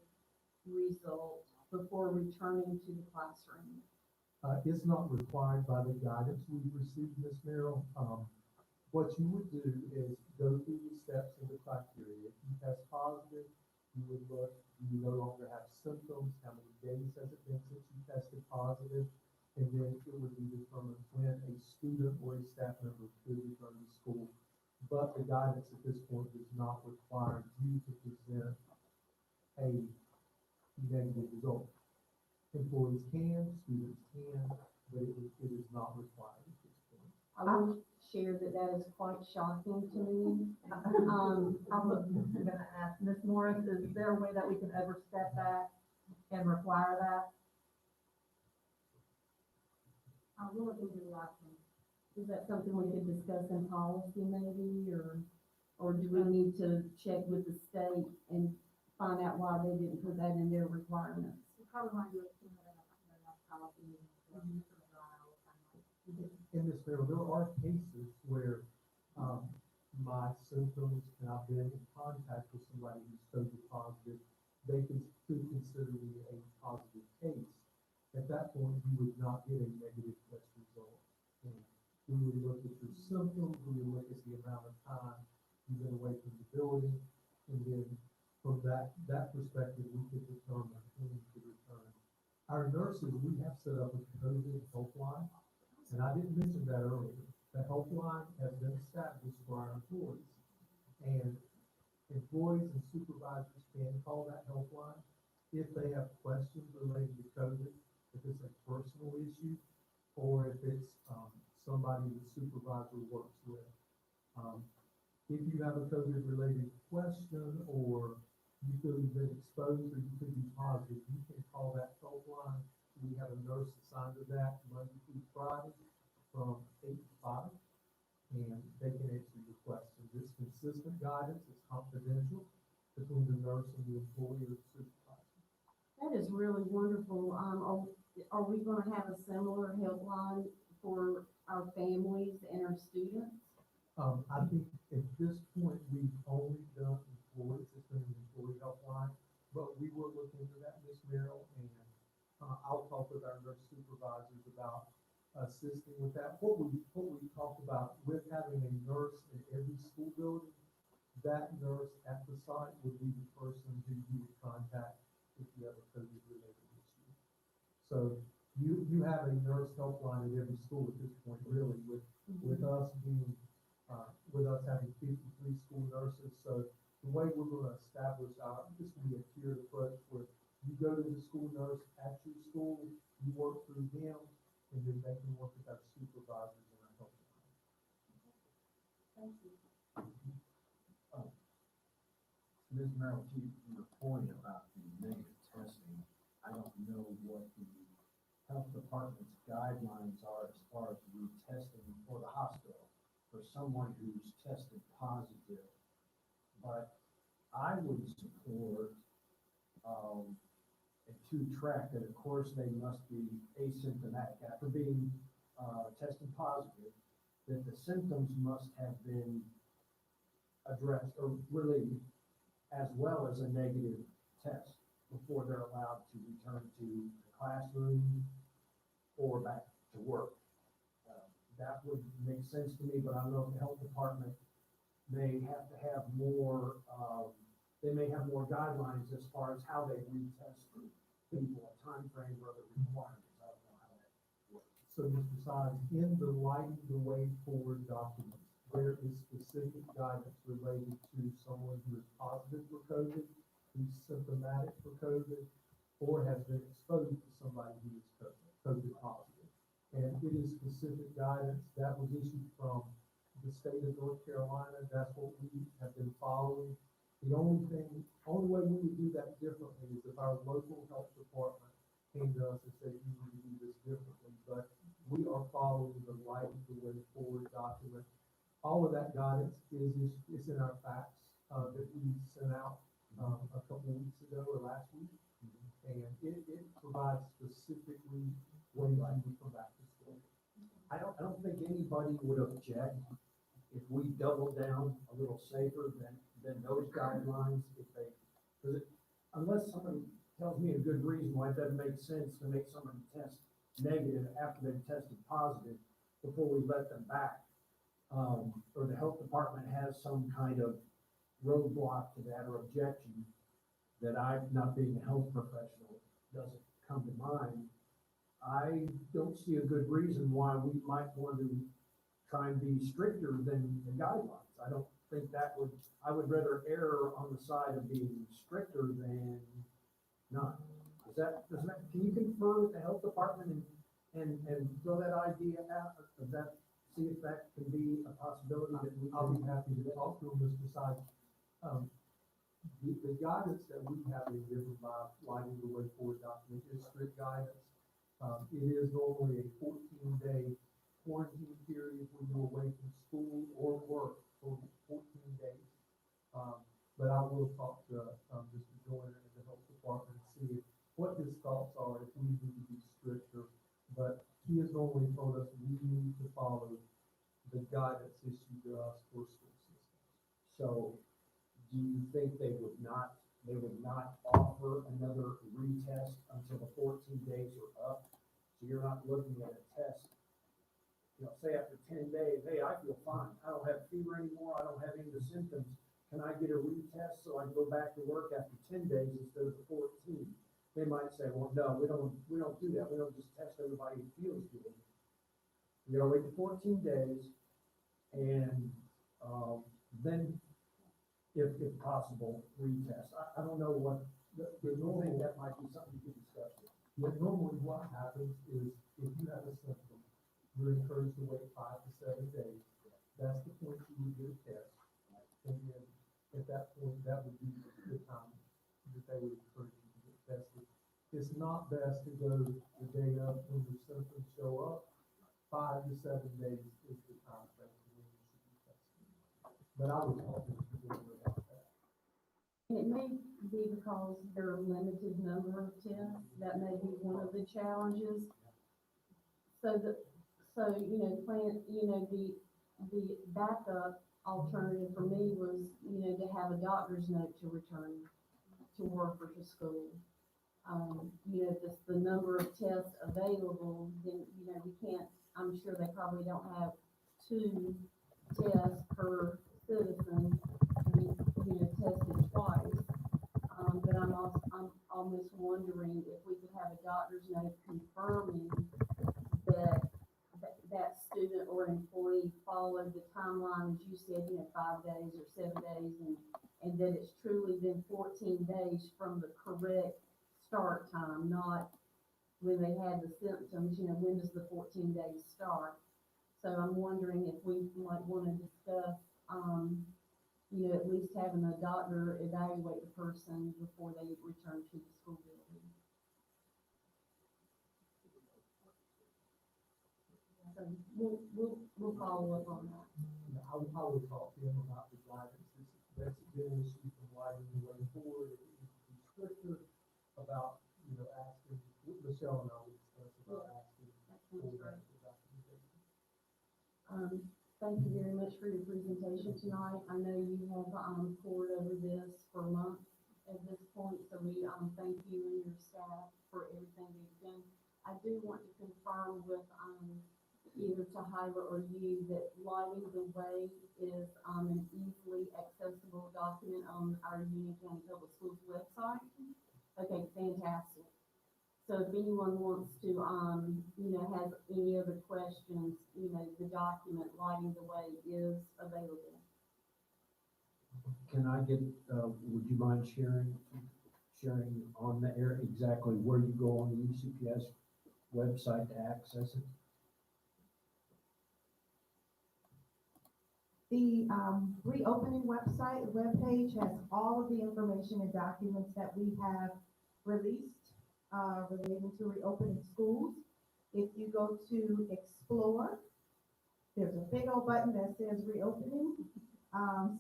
result before returning to the classroom? It's not required by the guidance we've received, Ms. Merrill. What you would do is go through the steps and the criteria. If you test positive, you would look, you no longer have symptoms, how many days has it been since you tested positive, and then it would be determined when a student or a staff member could return to school. But the guidance at this point does not require you to present a negative result. Employees can, students can, but it is not required at this point. I will share that that is quite shocking to me. I was gonna ask, Ms. Morris, is there a way that we can overstep that and require that? We'll look into the option. Is that something we could discuss in policy maybe, or do we need to check with the state and find out why they didn't put that in their requirements? We probably want to do it sooner than policy. In this bill, there are cases where, my symptoms and I've been in contact with somebody who's COVID positive, they could consider me a positive case. At that point, you would not get a negative test result. And we would look at your symptoms, we would look at the amount of time you've been away from the building, and then from that perspective, we could determine when you could return. Our nurses, we have set up a COVID helpline, and I didn't mention that earlier. The helpline has been established for our employees, and employees and supervisors can call that helpline if they have questions related to COVID, if it's a personal issue, or if it's somebody the supervisor works with. If you have a COVID-related question, or you feel you've been exposed, or you could be positive, you can call that helpline. We have a nurse assigned to that Monday through Friday from 8 to 5, and they can answer your questions. It's consistent guidance, it's confidential between the nurse and the employee or the supervisor. That is really wonderful. Are we gonna have a similar helpline for our families and our students? I think at this point, we've only done employees, it's been an employee helpline, but we will look into that, Ms. Merrill, and I'll talk with our nurse supervisors about assisting with that. What we talked about with having a nurse in every school building, that nurse at the site would be the person who you would contact if you have a COVID-related issue. So you have a nurse helpline at every school at this point, really, with us being, with us having 53 school nurses. So the way we're gonna establish this will be a tiered approach where you go to the school nurse at your school, you work through them, and then they can work with our supervisors and our helpline. Thank you. Ms. Merrill, to your point about the negative testing, I don't know what the health department's guidelines are as far as retesting for the hospital for someone who's tested positive. But I would support, and to track that, of course, they must be asymptomatic after being tested positive, that the symptoms must have been addressed or relieved, as well as a negative test before they're allowed to return to the classroom or back to work. That would make sense to me, but I don't know if the health department may have to have more, they may have more guidelines as far as how they retest people, a time frame or other requirements. I don't know how that works. So, Mr. Sides, in the Lighting the Way Forward documents, there is specific guidance related to someone who is positive for COVID who's symptomatic for COVID or has been exposed to somebody who is COVID positive. And it is specific guidance that was issued from the state of North Carolina. That's what we have been following. The only way we would do that differently is if our local health department came to us and said, you need to do this differently. But we are following the Lighting the Way Forward document. All of that guidance is in our facts that we sent out a couple of weeks ago or last week. And it provides specifically when we come back to school. I don't think anybody would object if we double down a little safer than those guidelines, unless somebody tells me a good reason why it doesn't make sense to make somebody test negative after they've tested positive before we let them back. Or the health department has some kind of roadblock to that or objection that I, not being a health professional, doesn't come to mind. I don't see a good reason why we might want to try and be stricter than the guidelines. I don't think I would rather err on the side of being stricter than not. Can you confer with the health department and throw that idea out of that, see if that can be a possibility that we I'll be can. happy to talk to them, Mr. Side. The guidance that we have been given by Lighting the Way Forward document is strict guidance. It is normally a 14-day quarantine period when you're away from school or work for 14 days. But I will talk to Mr. Joyner in the health department and see what his thoughts are if we need to be stricter. But he has normally told us we need to follow the guidance issued to us for school systems. So do you think they would not offer another retest until the 14 days are up? So you're not looking at a test, say after 10 days, hey, I feel fine. I don't have fever anymore. I don't have any of the symptoms. Can I get a retest so I can go back to work after 10 days instead of the 14? They might say, well, no, we don't do that. We don't just test everybody who feels good. You gotta wait for 14 days and then, if possible, retest. I don't know what, normally that might be something you could discuss. But normally what happens is if you have a symptom, you're encouraged to wait 5 to 7 days. That's the point you would get a test. And then at that point, that would be the time that they would encourage you to get tested. It's not best to go the day of when your symptoms show up. 5 to 7 days is the time frame when you should be tested. But I would talk to you about that. And it may be because there are limited number of tests, that may be one of the challenges. The backup alternative for me was, to have a doctor's note to return to work or to school. If it's the number of tests available, then, we can't, I'm sure they probably don't have 2 tests per citizen to be, tested twice. But I'm almost wondering if we could have a doctor's note confirming that student or employee followed the timeline, as you said, 5 days or 7 days, and that it's truly been 14 days from the correct start time, not when they had the symptoms, when does the 14 days start? So I'm wondering if we might want to discuss, at least having a doctor evaluate the person before they return to the school building. So we'll follow up on that. I would talk to him about the guidance. That's been an issue from Lighting the Way Forward. It needs to be stricter about, asking, Michelle and I will discuss about asking for that documentation. Thank you very much for your presentation tonight. I know you have poured over this for months at this point, so we thank you and your staff for everything you've done. I do want to confirm with either Tahira or you that Lighting the Way is an easily accessible document on our Union County Public Schools website. Okay, fantastic. So if anyone wants to, has any other questions, the document Lighting the Way is available. Can I get, would you mind sharing on the air exactly where you go on the UCPS website to access it? The reopening webpage has all of the information and documents that we have released relating to reopening schools. If you go to Explore, there's a big old button that says reopening.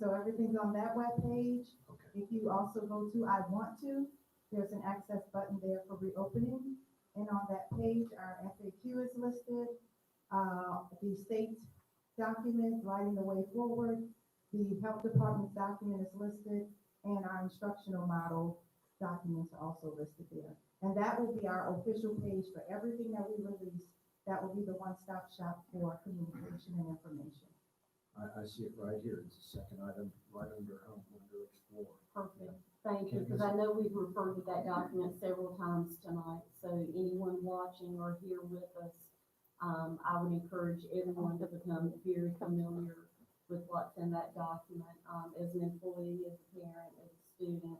So everything's on that webpage. Okay. If you also go to I Want To, there's an access button there for reopening. And on that page, our FAQ is listed. The state document, lighting the way forward, the health department's document is listed, and our instructional model documents are also listed there. And that will be our official page for everything that we release. That will be the one-stop shop for communication and information. I see it right here. It's the second item, right under home, under Explore. Perfect. Thank you, because I know we've referred to that document several times tonight. So anyone watching or here with us, I would encourage everyone to become very familiar with what's in that document, as an employee, as a parent, as a student,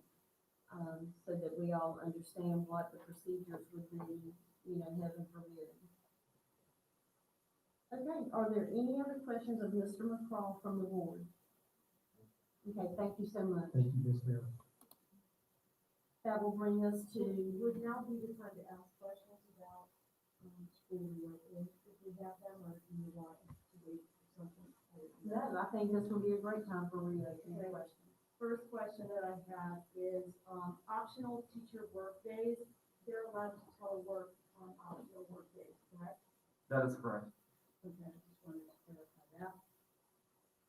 so that we all understand what the procedures would be, heaven forbid. Okay, are there any other questions of Mr. McCraw from the board? Okay, thank you so much. Thank you, Ms. Mayor. That will bring us to, Would now be the time to ask questions about, school reopening, if we have them, or do you want to wait for something? no, I think this will be a great time for reopening Okay. questions. First question that I have is, optional teacher work days. They're allowed to telework on optional work days, correct? That is correct. Okay, I just wanted to clarify that.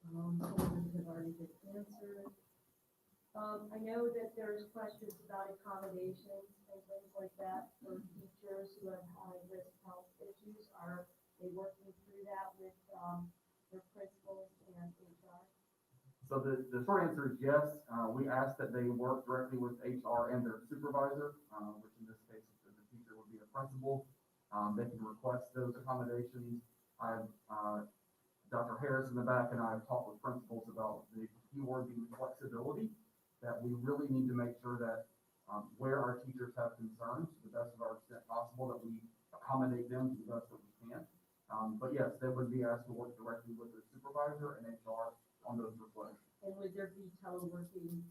Some of them have already been answered. I know that there's questions about accommodations and things like that for teachers who have high-risk health issues. Are they working through that with, their principals and HR? So the short answer is yes. We ask that they work directly with HR and their supervisor, which in this case, the teacher would be a principal. They can request those accommodations. Dr. Harris in the back and I have talked with principals about the keyword being flexibility, that we really need to make sure that where our teachers have concerns, to the best of our extent possible, that we accommodate them to the best that we can. But yes, they would be asked to work directly with their supervisor and HR on those requests. And would there be teleworking,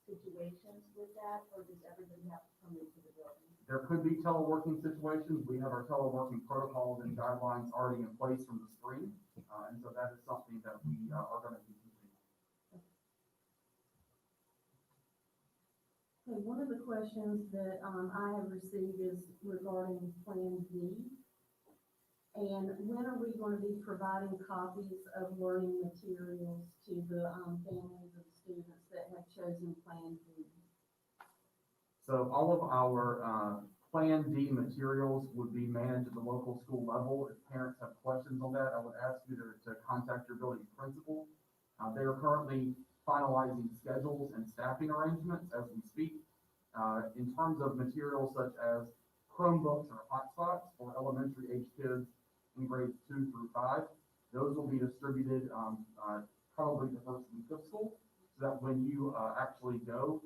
situations with that, or does everybody have to come into the building? There could be teleworking situations. We have our teleworking protocols and guidelines already in place from the spring. And so that is something that we are going to be using. Okay, one of the questions that, I have received is regarding Plan D. And when are we going to be providing copies of learning materials to the, families of students that have chosen Plan D? So all of our Plan D materials would be managed at the local school level. If parents have questions on that, I would ask you to contact your building principal. They are currently finalizing schedules and staffing arrangements as we speak. In terms of materials such as Chromebooks or hotspots for elementary age kids in grades 2 through 5, those will be distributed probably the first week of school, so that when you actually go,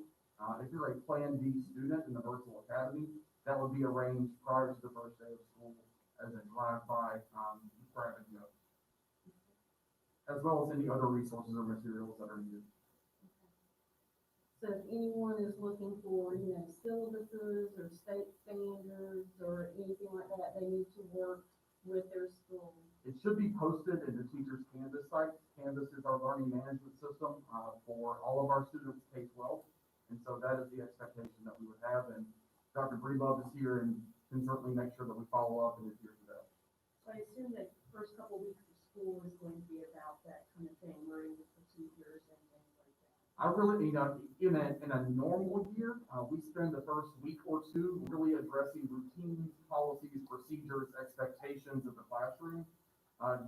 if you're a Plan D student in the virtual academy, that would be arranged prior to the first day of school as a drive-by grab and go, as well as any other resources or materials that are needed. So if anyone is looking for, syllabuses or state standards or anything like that, they need to work with their school. It should be posted in the teacher's Canvas site. Canvas is our learning management system for all of our students K-12. And so that is the expectation that we would have. And Dr. Breedlove is here and can certainly make sure that we follow up and adhere to that. So I assume that first couple weeks of school is going to be about that kind of thing, learning the procedures and things like that. I really, in a normal year, we spend the first week or two really addressing routines, policies, procedures, expectations of the classroom.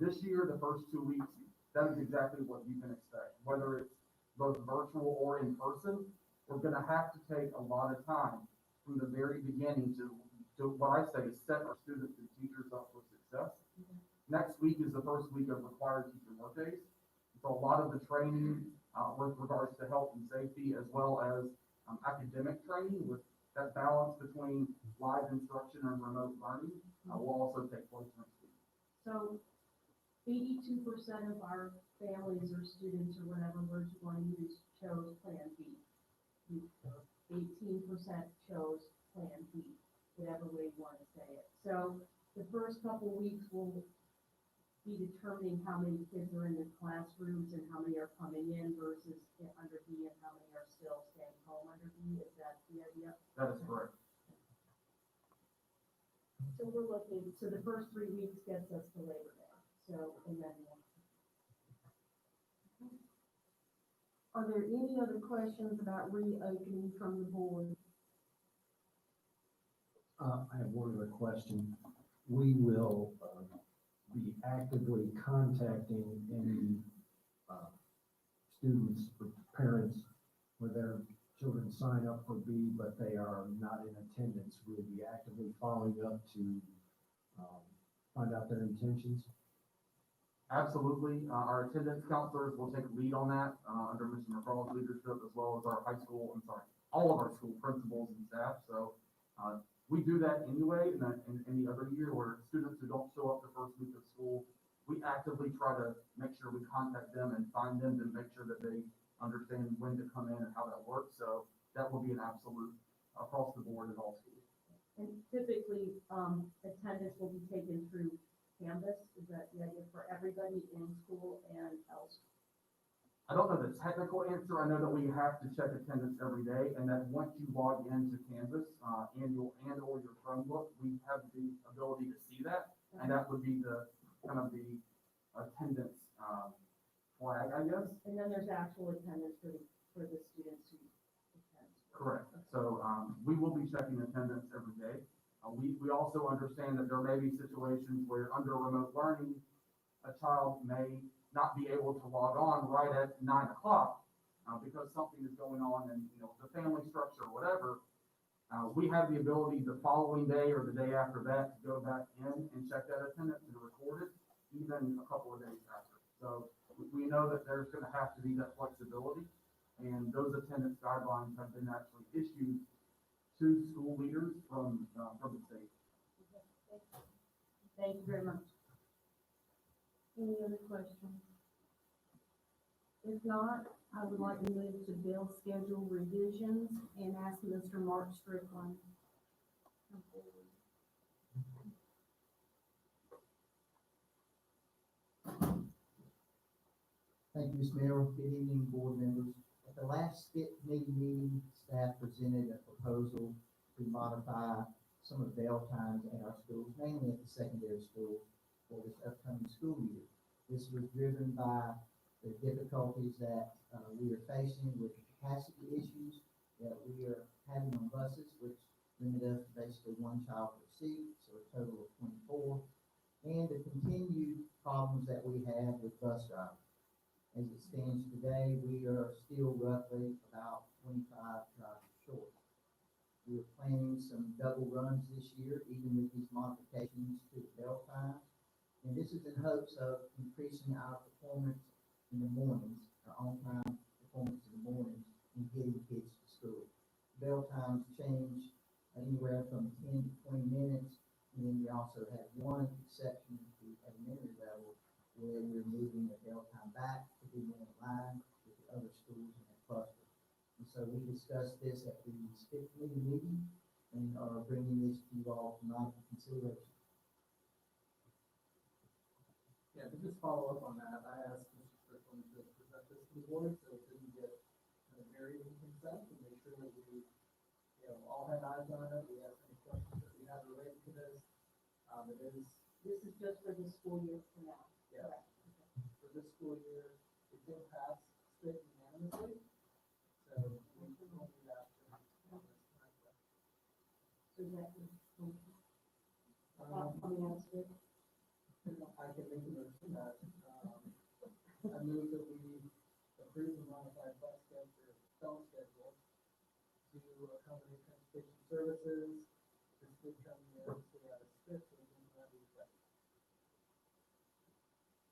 This year, the first 2 weeks, that is exactly what you can expect. Whether it's both virtual or in person, we're gonna have to take a lot of time from the very beginning to what I say, set our students and teachers up for success. Next week is the first week of required teacher work days. So a lot of the training with regards to health and safety, as well as academic training with that balance between live instruction and remote learning will also take place next week. So 82% of our families or students or whatever words you want to use chose Plan B. 18% chose Plan B, whatever way you want to say it. So the first couple weeks will be determining how many kids are in the classrooms and how many are coming in versus under B and how many are still staying home under B. Is that the idea? That is correct. So we're looking, so the first 3 weeks gets us to Labor Day. So, and then are there any other questions about reopening from the board? I have one other question. We will be actively contacting any students or parents where their children sign up for B, but they are not in attendance. We'll be actively following up to find out their intentions. Absolutely. Our attendance counselors will take lead on that under Mr. McCraw's leadership, as well as our all of our school principals and staff. So we do that anyway in any other year where students who don't show up the first week of school, we actively try to make sure we contact them and find them to make sure that they understand when to come in and how that works. So that will be an absolute across the board in all schools. And typically, attendance will be taken through Canvas. Is that the idea for everybody in school and else? I don't know the technical answer. I know that we have to check attendance every day, and that once you log into Canvas or your Chromebook, we have the ability to see that, and that would be the kind of the attendance flag, I guess. And then there's actual attendance for the students who attend. Correct. So we will be checking attendance every day. We also understand that there may be situations where under remote learning, a child may not be able to log on right at 9 o'clock because something is going on in the family structure or whatever. We have the ability the following day or the day after that to go back in and check that attendance and record it, even a couple of days after. So we know that there's going to have to be that flexibility, and those attendance guidelines have been actually issued to school leaders from the state. Thank you very much. Any other questions? If not, I would like to move to bill schedule revisions and ask Mr. Mark Strickland. to come forward. Thank you, Ms. Mayor. Good evening, board members. At the last STIP committee meeting, staff presented a proposal to modify some of bail times at our schools, mainly at the secondary schools, for this upcoming school year. This was driven by the difficulties that we are facing with capacity issues that we are having on buses, which limit us to basically one child per seat, so a total of 24, and the continued problems that we have with bus drivers. As it stands today, we are still roughly about 25 drivers short. We are planning some double runs this year, even with these modifications to the bell times. And this is in hopes of increasing our performance in the mornings, our on-time performance in the mornings, and getting kids to school. Bell times change anywhere from 10 to 20 minutes, and then we also have one exception at the elementary level where we're moving the bell time back to be more in line with the other schools in that cluster. And so we discussed this at the STIP committee meeting and are bringing this to you all tonight for consideration. Yeah, to just follow up on that, I asked Mr. Strickland to present this to the board so it didn't get kind of buried in consent, and make sure that we, all had eyes on it. We asked any questions that we had related to this. This is just for the school year for now. Yeah. Correct. For this school year, it did pass STIP unanimously, so we will need that. So that is, Um, answer it. I can make a motion that, I move that we approve the modified bus schedule to accommodate transportation services. This would come in, so we have a STIP, so we can have these back.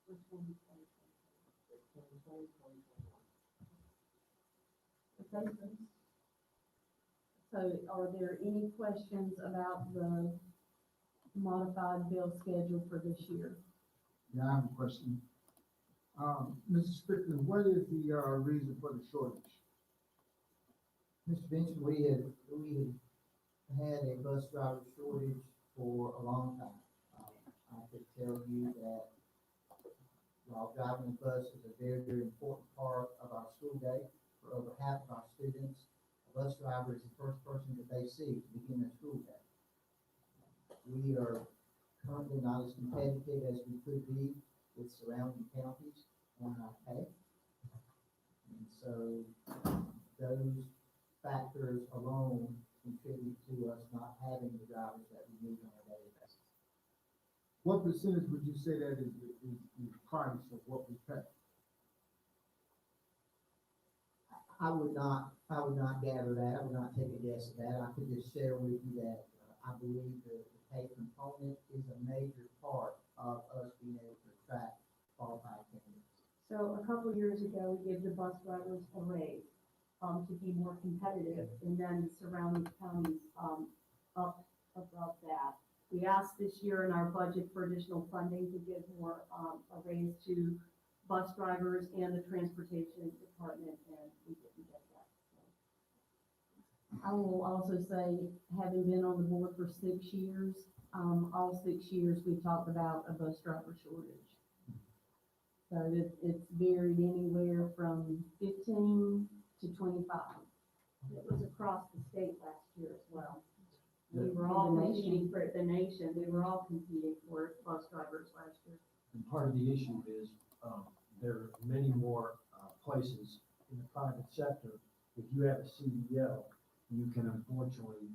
Which one? 2020, 2021. cases. So are there any questions about the modified bill schedule for this year? Yeah, I have a question. Mrs. Strickland, what is the, reason for the shortage? Mr. Benson, we had had a bus driver shortage for a long time. I could tell you that while driving the bus is a very, very important part of our school day for over half of our students, a bus driver is the first person that they see to begin their school day. We are currently not as competitive as we could be with surrounding counties on our pay. And so those factors alone contribute to us not having the drivers that we need on a daily basis. What percentage would you say that is the price of what we pay? I would not gather that, I would not take a guess at that. I could just share with you that I believe the pay component is a major part of us being able to attract qualified candidates. So a couple years ago, we gave the bus drivers a raise, to be more competitive, and then the surrounding counties, up above that. We asked this year in our budget for additional funding to give more, a raise to bus drivers and the transportation department, and we didn't get that. I will also say, having been on the board for 6 years, all 6 years, we talked about a bus driver shortage. So it's varied anywhere from 15 to 25. It was across the state last year as well. We The- were all the nation. competing for the nation, we were all competing for bus drivers last year. And part of the issue is, there are many more, places in the private sector. If you have a CDL, you can unfortunately,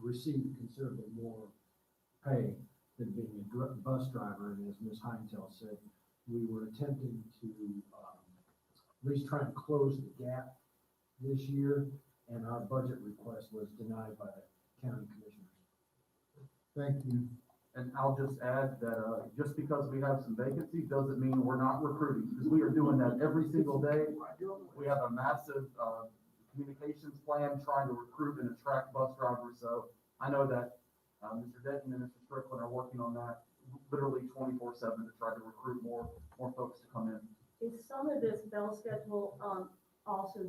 receive considerably more pay than being a bus driver. And as Ms. Heintel said, we were attempting to, at least try and close the gap this year, and our budget request was denied by the county commissioners. Thank you. And I'll just add that, just because we have some vacancies doesn't mean we're not recruiting, because we are doing that every single day. We have a massive, communications plan trying to recruit and attract bus drivers, so I know that, Mr. Denton and Mr. Strickland are working on that literally 24/7 to try to recruit more folks to come in. Is some of this bell schedule, also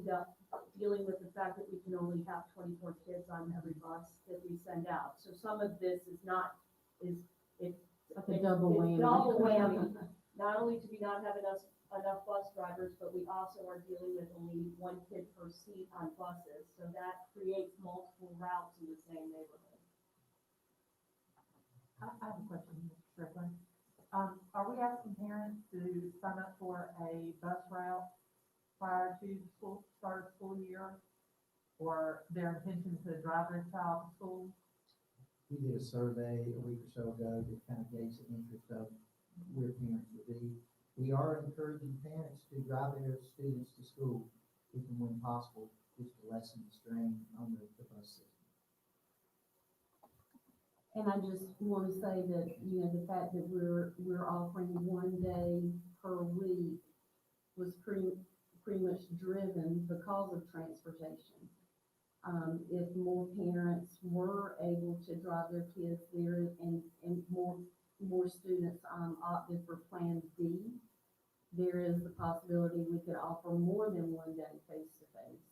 dealing with the fact that we can only have 24 kids on every bus that we send out? So some of this is not, it's Like a double whammy. It's double whammy. Not only do we not have enough bus drivers, but we also are dealing with only one kid per seat on buses. So that creates multiple routes in the same neighborhood. I have a question, Mr. Strickland. Are we asking parents to sign up for a bus route prior to the start of school year? Or their intention to drive their child to school? We did a survey a week or so ago that kind of gauge the interest of where parents would be. We are encouraging parents to drive their students to school if and when possible, just to lessen the strain on the bus system. And I just want to say that, the fact that we're offering 1 day per week was pretty much driven because of transportation. If more parents were able to drive their kids there and more students, opted for Plan B, there is the possibility we could offer more than 1 day face-to-face.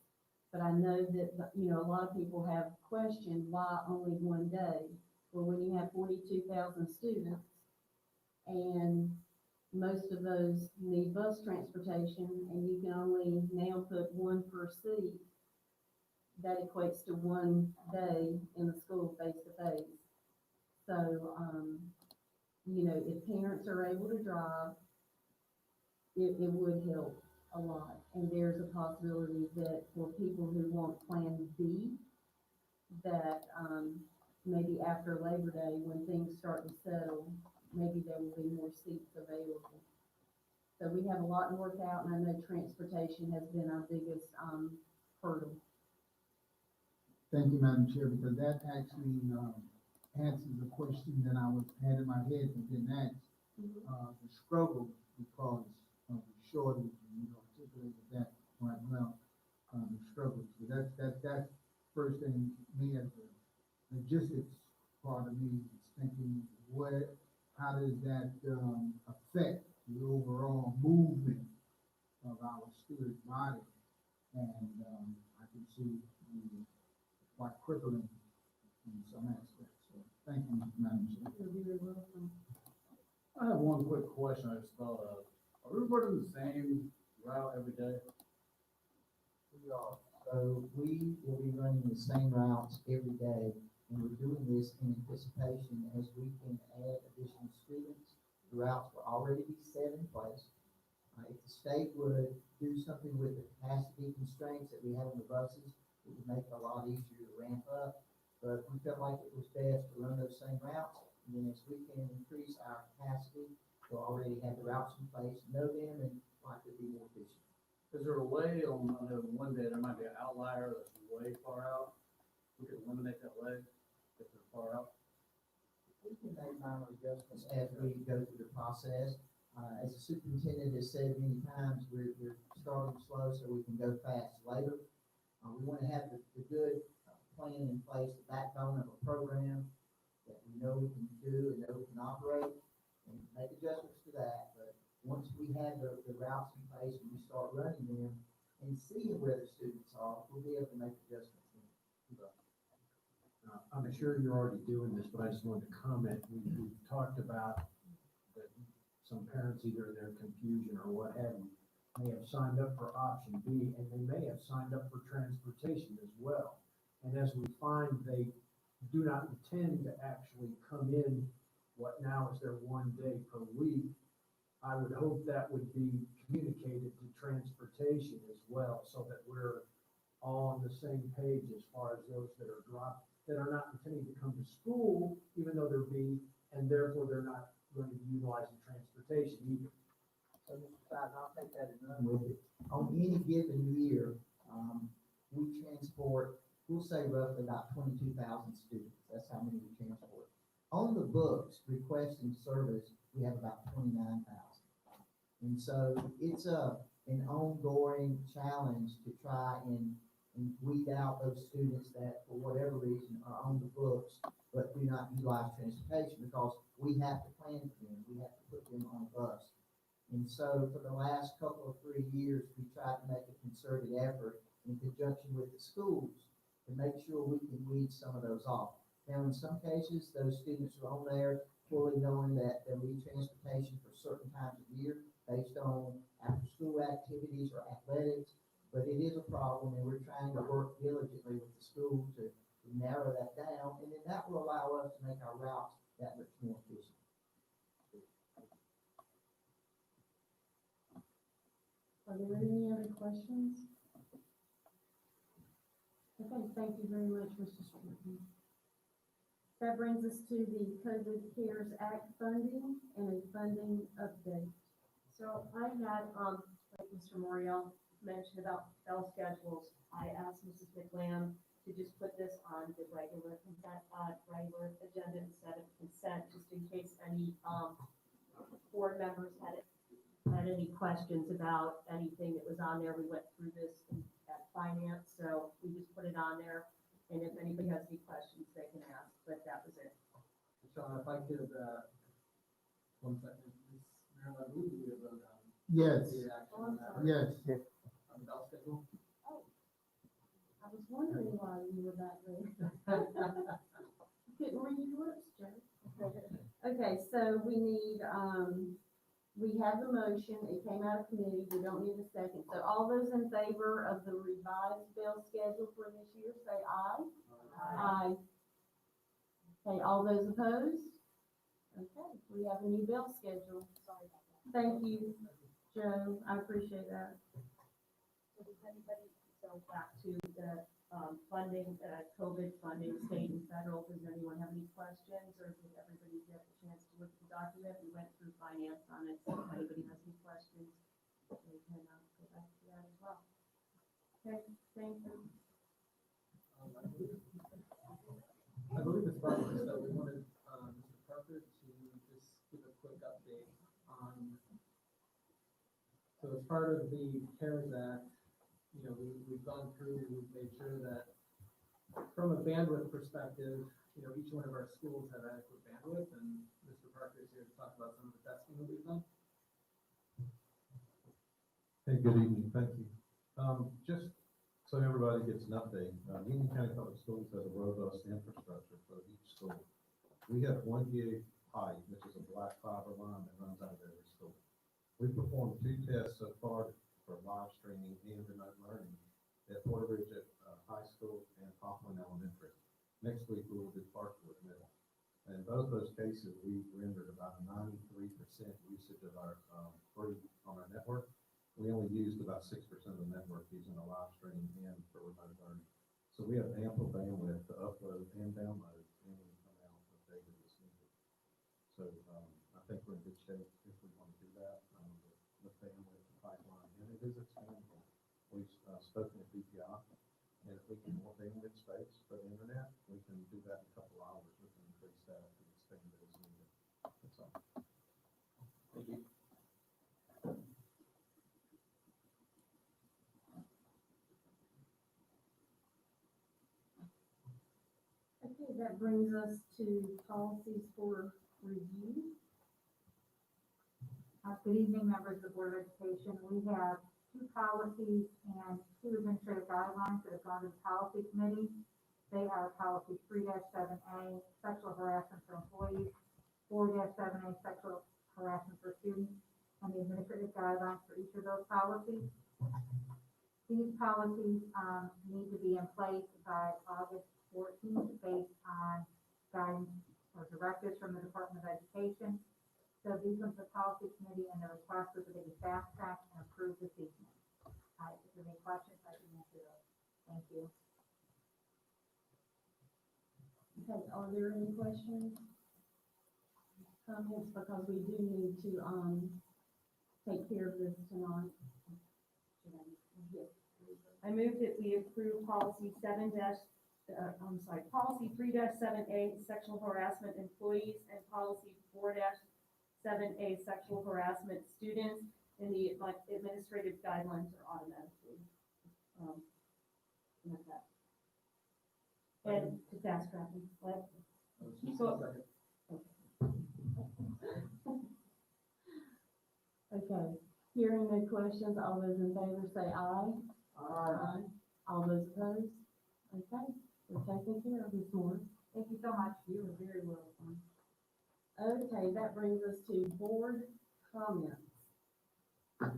But I know that, a lot of people have questioned why only 1 day. Well, when you have 42,000 students and most of those need bus transportation and you can only now put 1 per seat, that equates to 1 day in the school face-to-face. So, if parents are able to drive, it would help a lot. And there's a possibility that for people who want Plan B, that, maybe after Labor Day, when things start to settle, maybe there will be more seats available. So we have a lot to work out, and I know transportation has been our biggest, hurdle. Thank you, Madam Chair, because that actually, answers the question that had in my head but didn't ask. The struggle because of the shortage, and you articulated that quite well, the struggles. But that's first thing, me as a logistics part of me is thinking, how does that, affect the overall movement of our student body? And, I can see quite crippling in some aspects. So thank you, Madam Chair. You're very welcome. I have one quick question I just thought of. Are we running the same route every day? We are. So we will be running the same routes every day, and we're doing this in anticipation as we can add additional students. The routes will already be set in place. If the state would do something with the capacity constraints that we have on the buses, it would make it a lot easier to ramp up. But we felt like it was best to run those same routes, and then as we can increase our capacity, we'll already have the routes in place, know them, and likely be more efficient. Is there a way on, I know one day there might be an outlier that's way far out? We could eliminate that leg if they're far out? We can make minor adjustments as we go through the process. As the superintendent has said many times, we're starting slow so we can go fast later. We want to have the good plan in place, the backbone of a program that we know we can do and know we can operate, and make adjustments to that. But once we have the routes in place and we start running them and seeing where the students are, we'll be able to make adjustments. I'm sure you're already doing this, but I just wanted to comment. We've talked about that some parents, either in their confusion or what have you, may have signed up for option B, and they may have signed up for transportation as well. And as we find they do not intend to actually come in what now is their 1 day per week, I would hope that would be communicated to transportation as well, so that we're all on the same page as far as those that are that are not intending to come to school, even though they're B, and therefore they're not going to be utilizing transportation either. So, Mr. Biden, I'll take that and run with it. On any given year, we transport, we'll say roughly about 22,000 students. That's how many we transport. On the books, requesting service, we have about 29,000. And so it's an ongoing challenge to try and weed out those students that, for whatever reason, are on the books, but do not utilize transportation, because we have to plan for them. We have to put them on a bus. And so for the last couple of 3 years, we tried to make a concerted effort in conjunction with the schools to make sure we can weed some of those off. Now, in some cases, those students are on there fully knowing that they'll need transportation for certain times of year based on after-school activities or athletics. But it is a problem, and we're trying to work diligently with the school to narrow that down, and then that will allow us to make our routes that much more efficient. Are there any other questions? Okay, thank you very much, Mr. Stratton. That brings us to the COVID CARES Act funding and a funding update. So I had, like Mr. Morial mentioned about bell schedules, I asked Mrs. McLam to just put this on the regular consent, regular agenda instead of consent, just in case any, board members had any questions about anything that was on there. We went through this at finance, so we just put it on there. And if anybody has any questions, they can ask, but that was it. Sean, if I could, 1 second, Ms. Marilyn, I believe we have a, Yes, the action on that, yes. on the bell schedule. I was wondering why you were that late. Couldn't read your lips, Joe. Okay, so we have the motion, it came out of committee, we don't need a second. So all those in favor of the revised bill schedule for this year, say aye. Aye. Okay, all those opposed? Okay, we have a new bill schedule. Sorry about that. Thank you, Joe, I appreciate that. So does anybody, so back to the, funding, COVID funding, state and federal, does anyone have any questions, or did everybody get a chance to look at the document? We went through finance on it, so if anybody has any questions, they can, go back to that as well. Okay, thank you. I believe it's probably, so we wanted, Mr. Parker to just give a quick update on, so as part of the CARES Act, we've gone through, we've made sure that from a bandwidth perspective, each one of our schools have adequate bandwidth, and Mr. Parker is here to talk about some of the testing that we've done. Hey, good evening, thank you. Just so everybody gets an update, Union County Public Schools has a robust infrastructure for each school. We have 1 gig height, which is a black fiber line that runs out of every school. We performed 2 tests so far for live streaming and remote learning at Porter Ridge High School and Hoffman Elementary. Next week, we will do Parkwood Middle. In both those cases, we rendered about 93% usage of our free on our network. We only used about 6% of the network using a live stream and for remote learning. So we have ample bandwidth to upload and download and we come out with data that's needed. So I think we're in good shape if we want to do that with bandwidth and pipeline, and it is expandable. We've spoken to BPI, and if we get more bandwidth space for the internet, we can do that in a couple hours. We can increase that and expand it as needed. That's all. Thank you. Okay, that brings us to policies for review. Good evening, members of the Board of Education. We have 2 policies and 2 administrative guidelines that have gone to the policy committee. They are policy 3-7A, sexual harassment for employees, 4-7A, sexual harassment for students, and the administrative guidelines for each of those policies. These policies need to be in place by August 14th based on guidance or directives from the Department of Education. So these are the policy committee, and the request is that they be fast tracked and approved this evening. If there are any questions, I can answer those. Thank you. Okay, are there any questions? Comments, because we do need to, take care of this tonight. I move that we approve policy policy 3-7A, sexual harassment employees, and policy 4-7A, sexual harassment students, and the administrative guidelines are automatically, like that. And to fast track them, what? Okay, hearing no questions, all those in favor say aye. Aye. All those opposed? Okay, we're taking care of this morning. Thank you so much. You were very welcome. Okay, that brings us to board comments. Okay,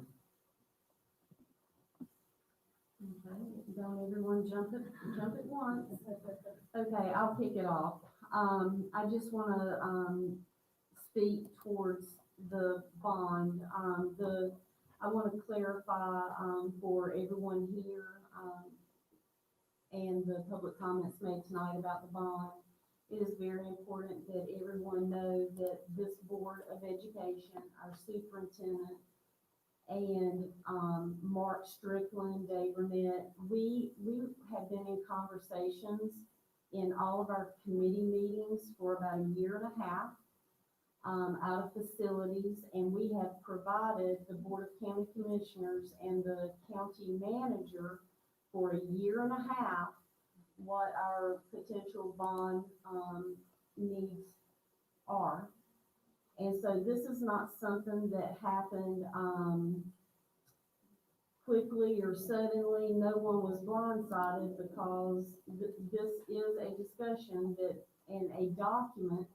don't everyone jump at once. Okay, I'll kick it off. I just want to speak towards the bond. I want to clarify for everyone here and the public comments made tonight about the bond. It is very important that everyone know that this Board of Education, our superintendent, and Mark Strickland, Dave Burnett, we have been in conversations in all of our committee meetings for about 1.5 years out of facilities, and we have provided the Board of County Commissioners and the county manager for 1.5 years what our potential bond needs are. And so this is not something that happened quickly or suddenly. No one was blindsided, because this is a discussion that, and a document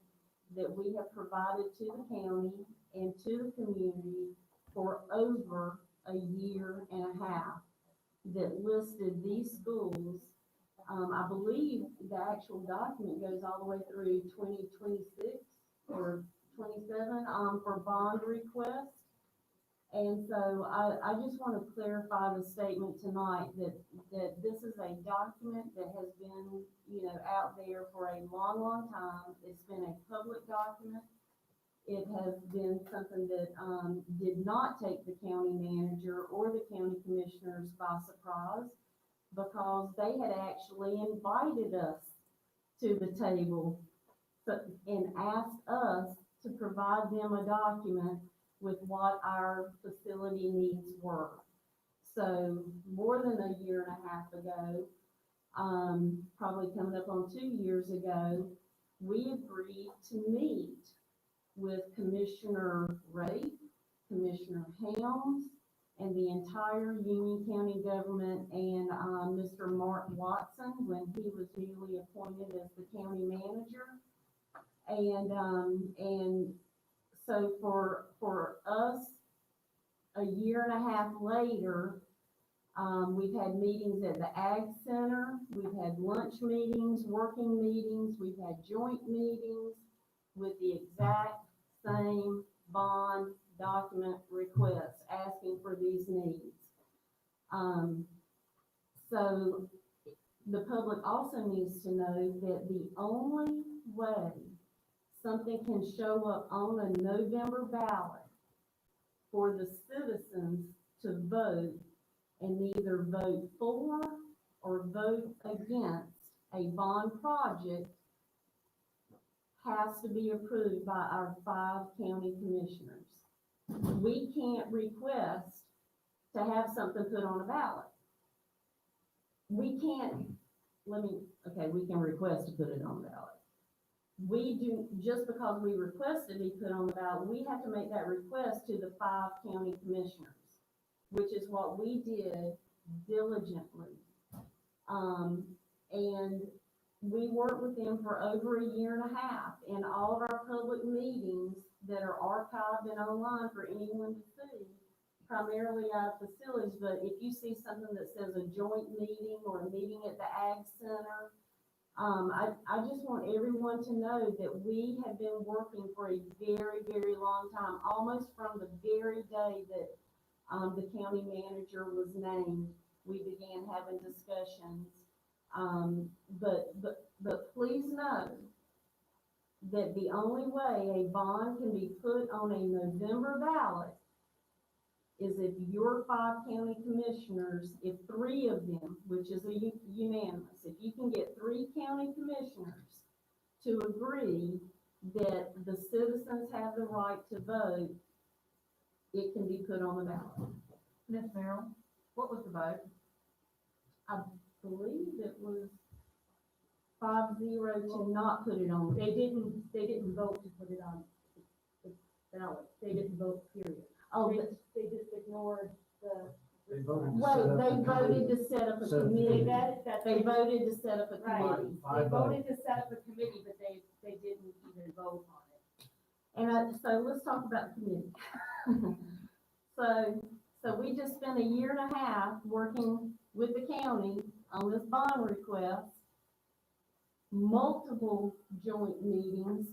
that we have provided to the county and to the community for over 1.5 years that listed these schools. I believe the actual document goes all the way through 2026 or 27 for bond request. And so I just want to clarify the statement tonight that this is a document that has been, out there for a long, long time. It's been a public document. It has been something that did not take the county manager or the county commissioners by surprise, because they had actually invited us to the table and asked us to provide them a document with what our facility needs were. So more than a year and a half ago, probably coming up on 2 years ago, we agreed to meet with Commissioner Ray, Commissioner Helms, and the entire Union County government, and, Mr. Mark Watson, when he was newly appointed as the county manager. And so for us, a year and a half later, we've had meetings at the Ag Center, we've had lunch meetings, working meetings, we've had joint meetings with the exact same bond document requests, asking for these needs. So the public also needs to know that the only way something can show up on a November ballot for the citizens to vote and either vote for or vote against a bond project has to be approved by our 5 county commissioners. We can't request to have something put on a ballot. We can't, we can request to put it on the ballot. We do, just because we request to be put on the ballot, we have to make that request to the 5 county commissioners, which is what we did diligently. And we worked with them for over a year and a half, and all of our public meetings that are archived and online for anyone to see, primarily our facilities, but if you see something that says a joint meeting or a meeting at the Ag Center, I just want everyone to know that we have been working for a very, very long time, almost from the very day that the county manager was named. We began having discussions. But please know that the only way a bond can be put on a November ballot is if your 5 county commissioners, if 3 of them, which is a unanimous, if you can get 3 county commissioners to agree that the citizens have the right to vote, it can be put on the ballot. Ms. Merrill, what was the vote? I believe it was 5-0 to not put it on. They didn't vote to put it on the ballot. They didn't vote, period. Oh, They just ignored the. They voted to set wait, up they the voted committee. to set up a Set up the committee. committee. They voted to set up a Right. committee. They voted to set up a committee, but they didn't even vote on it. And so let's talk about the committee. So we just spent a year and a half working with the county on this bond request, multiple joint meetings,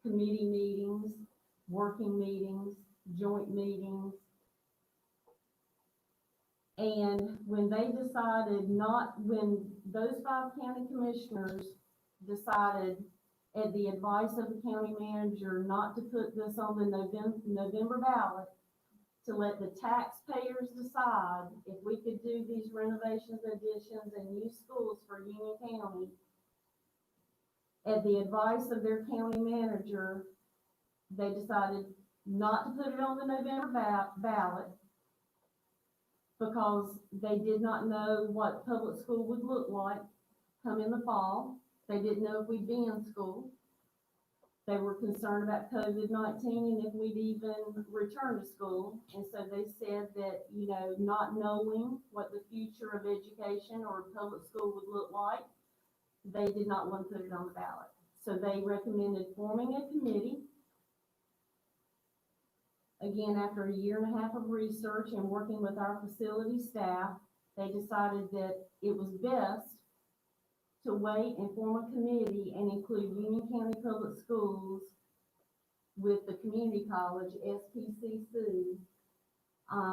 committee meetings, working meetings, joint meetings. And when those 5 county commissioners decided, at the advice of the county manager, not to put this on the November ballot, to let the taxpayers decide if we could do these renovations, additions, and new schools for Union County, at the advice of their county manager, they decided not to put it on the November ballot because they did not know what public school would look like come in the fall. They didn't know if we'd be in school. They were concerned about COVID-19 and if we'd even return to school. And so they said that, not knowing what the future of education or public school would look like, they did not want to put it on the ballot. So they recommended forming a committee. Again, after a year and a half of research and working with our facility staff, they decided that it was best to wait and form a committee and include Union County Public Schools with the community college, SPCC,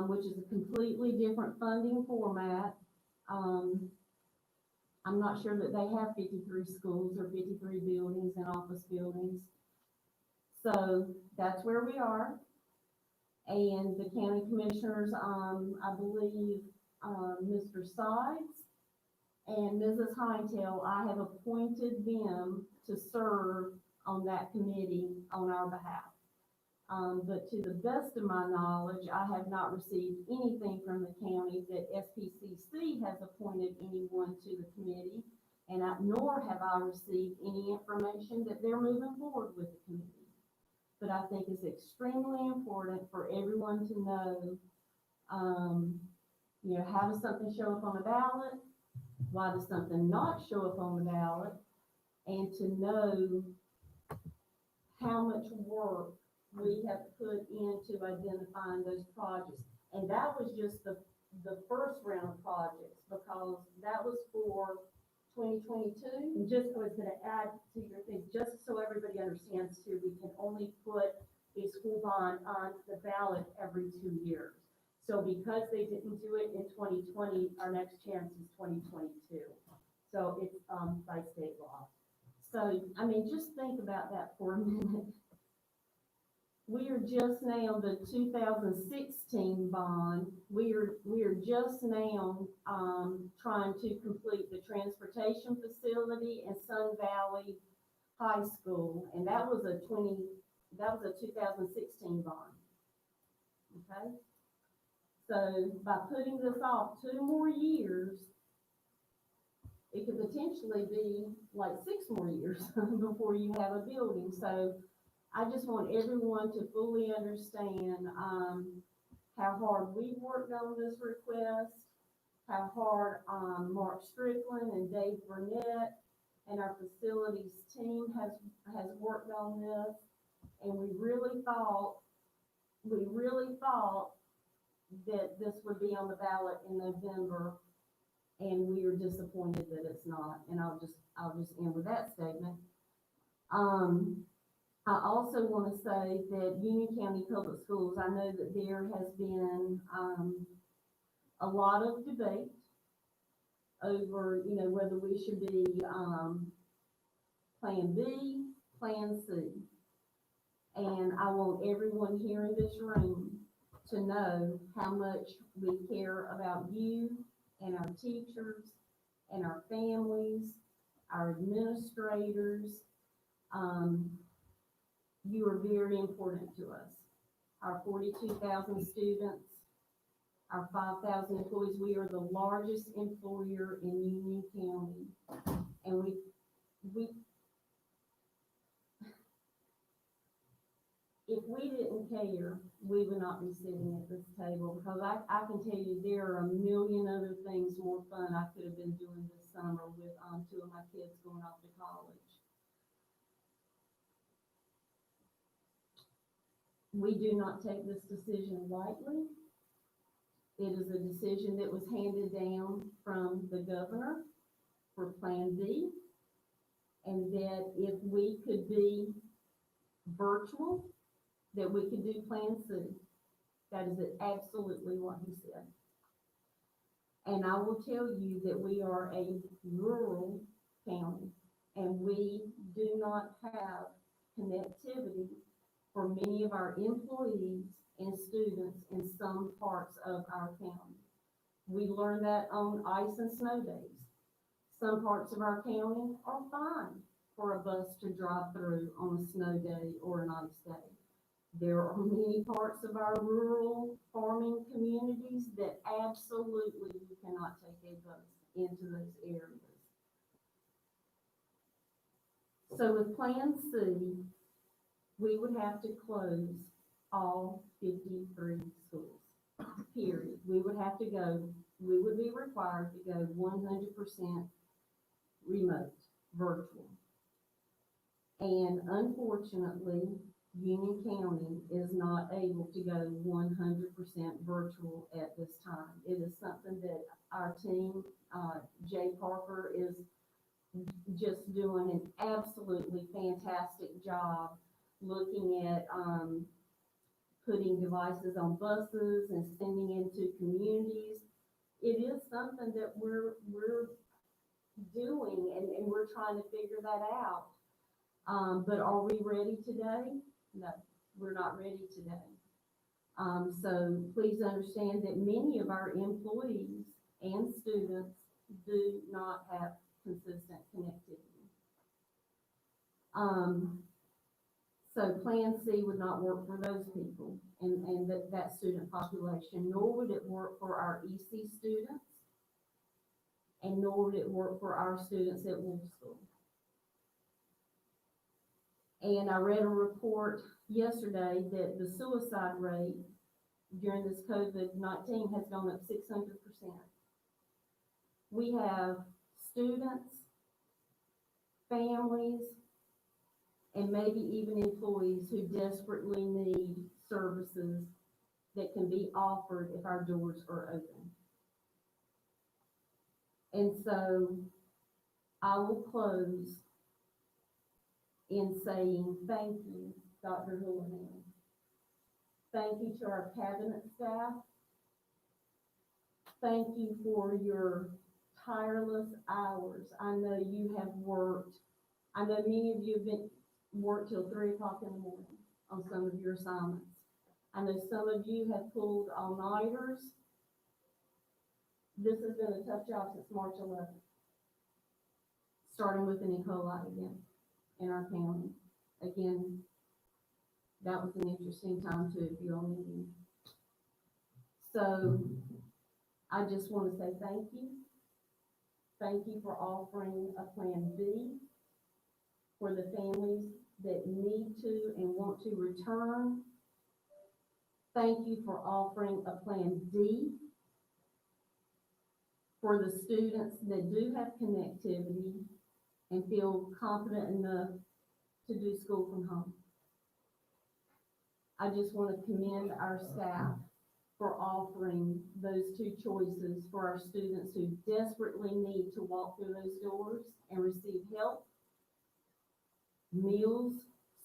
which is a completely different funding format. I'm not sure that they have 53 schools or 53 buildings and office buildings. So that's where we are. And the county commissioners, I believe, Mr. Sides and Mrs. Hightail, I have appointed them to serve on that committee on our behalf. But to the best of my knowledge, I have not received anything from the county that SPCC has appointed anyone to the committee, and nor have I received any information that they're moving forward with the committee. But I think it's extremely important for everyone to know, how does something show up on the ballot? Why does something not show up on the ballot? And to know how much work we have put into identifying those projects. And that was just the first round of projects, because that was for 2022. And just, I was gonna add to your thing, just so everybody understands too, we can only put a school bond on the ballot every 2 years. So because they didn't do it in 2020, our next chance is 2022. So it's, by state law. So, I mean, just think about that for a minute. We are just now the 2016 bond. We are just now, trying to complete the transportation facility in Sun Valley High School, and that was a 2016 bond. Okay? So by putting this off 2 more years, it could potentially be like 6 more years before you have a building. So I just want everyone to fully understand, how hard we worked on this request, how hard, Mark Strickland and Dave Burnett and our facilities team has worked on this. And we really thought that this would be on the ballot in November, and we are disappointed that it's not. And I'll just end with that statement. I also want to say that Union County Public Schools, I know that there has been, a lot of debate over, whether we should be, Plan B, Plan C. And I want everyone here in this room to know how much we care about you and our teachers and our families, our administrators. You are very important to us. Our 42,000 students, our 5,000 employees, we are the largest employer in Union County. And if we didn't care, we would not be sitting at this table, because I can tell you there are a million other things more fun I could have been doing this summer with 2 of my kids going off to college. We do not take this decision lightly. It is a decision that was handed down from the governor for Plan B, and that if we could be virtual, that we could do Plan C. That is absolutely what he said. And I will tell you that we are a rural county, and we do not have connectivity for many of our employees and students in some parts of our county. We learn that on ice and snow days. Some parts of our county are fine for a bus to drive through on a snow day or an ice day. There are many parts of our rural farming communities that absolutely you cannot take a bus into those areas. So with Plan C, we would have to close all 53 schools, period. We would be required to go 100% remote, virtual. And unfortunately, Union County is not able to go 100% virtual at this time. It is something that our team, Jay Parker, is just doing an absolutely fantastic job looking at putting devices on buses and sending into communities. It is something that we're doing, and we're trying to figure that out. But are we ready today? No, we're not ready today. So please understand that many of our employees and students do not have consistent connectivity. So Plan C would not work for those people and that student population, nor would it work for our EC students, and nor would it work for our students at Wolf School. And I read a report yesterday that the suicide rate during this COVID-19 has gone up 600%. We have students, families, and maybe even employees who desperately need services that can be offered if our doors are open. And so I will close in saying thank you, Dr. Houlihan. Thank you to our cabinet staff. Thank you for your tireless hours. I know you have worked. I know many of you have worked till 3 o'clock in the morning on some of your assignments. I know some of you have pulled all-nighters. This has been a tough job since March 11th, starting with an E. coli again in our county. Again, that was an interesting time too, if you all knew. So I just want to say thank you. Thank you for offering a Plan B for the families that need to and want to return. Thank you for offering a Plan D for the students that do have connectivity and feel confident enough to do school from home. I just want to commend our staff for offering those two choices for our students who desperately need to walk through those doors and receive help, meals,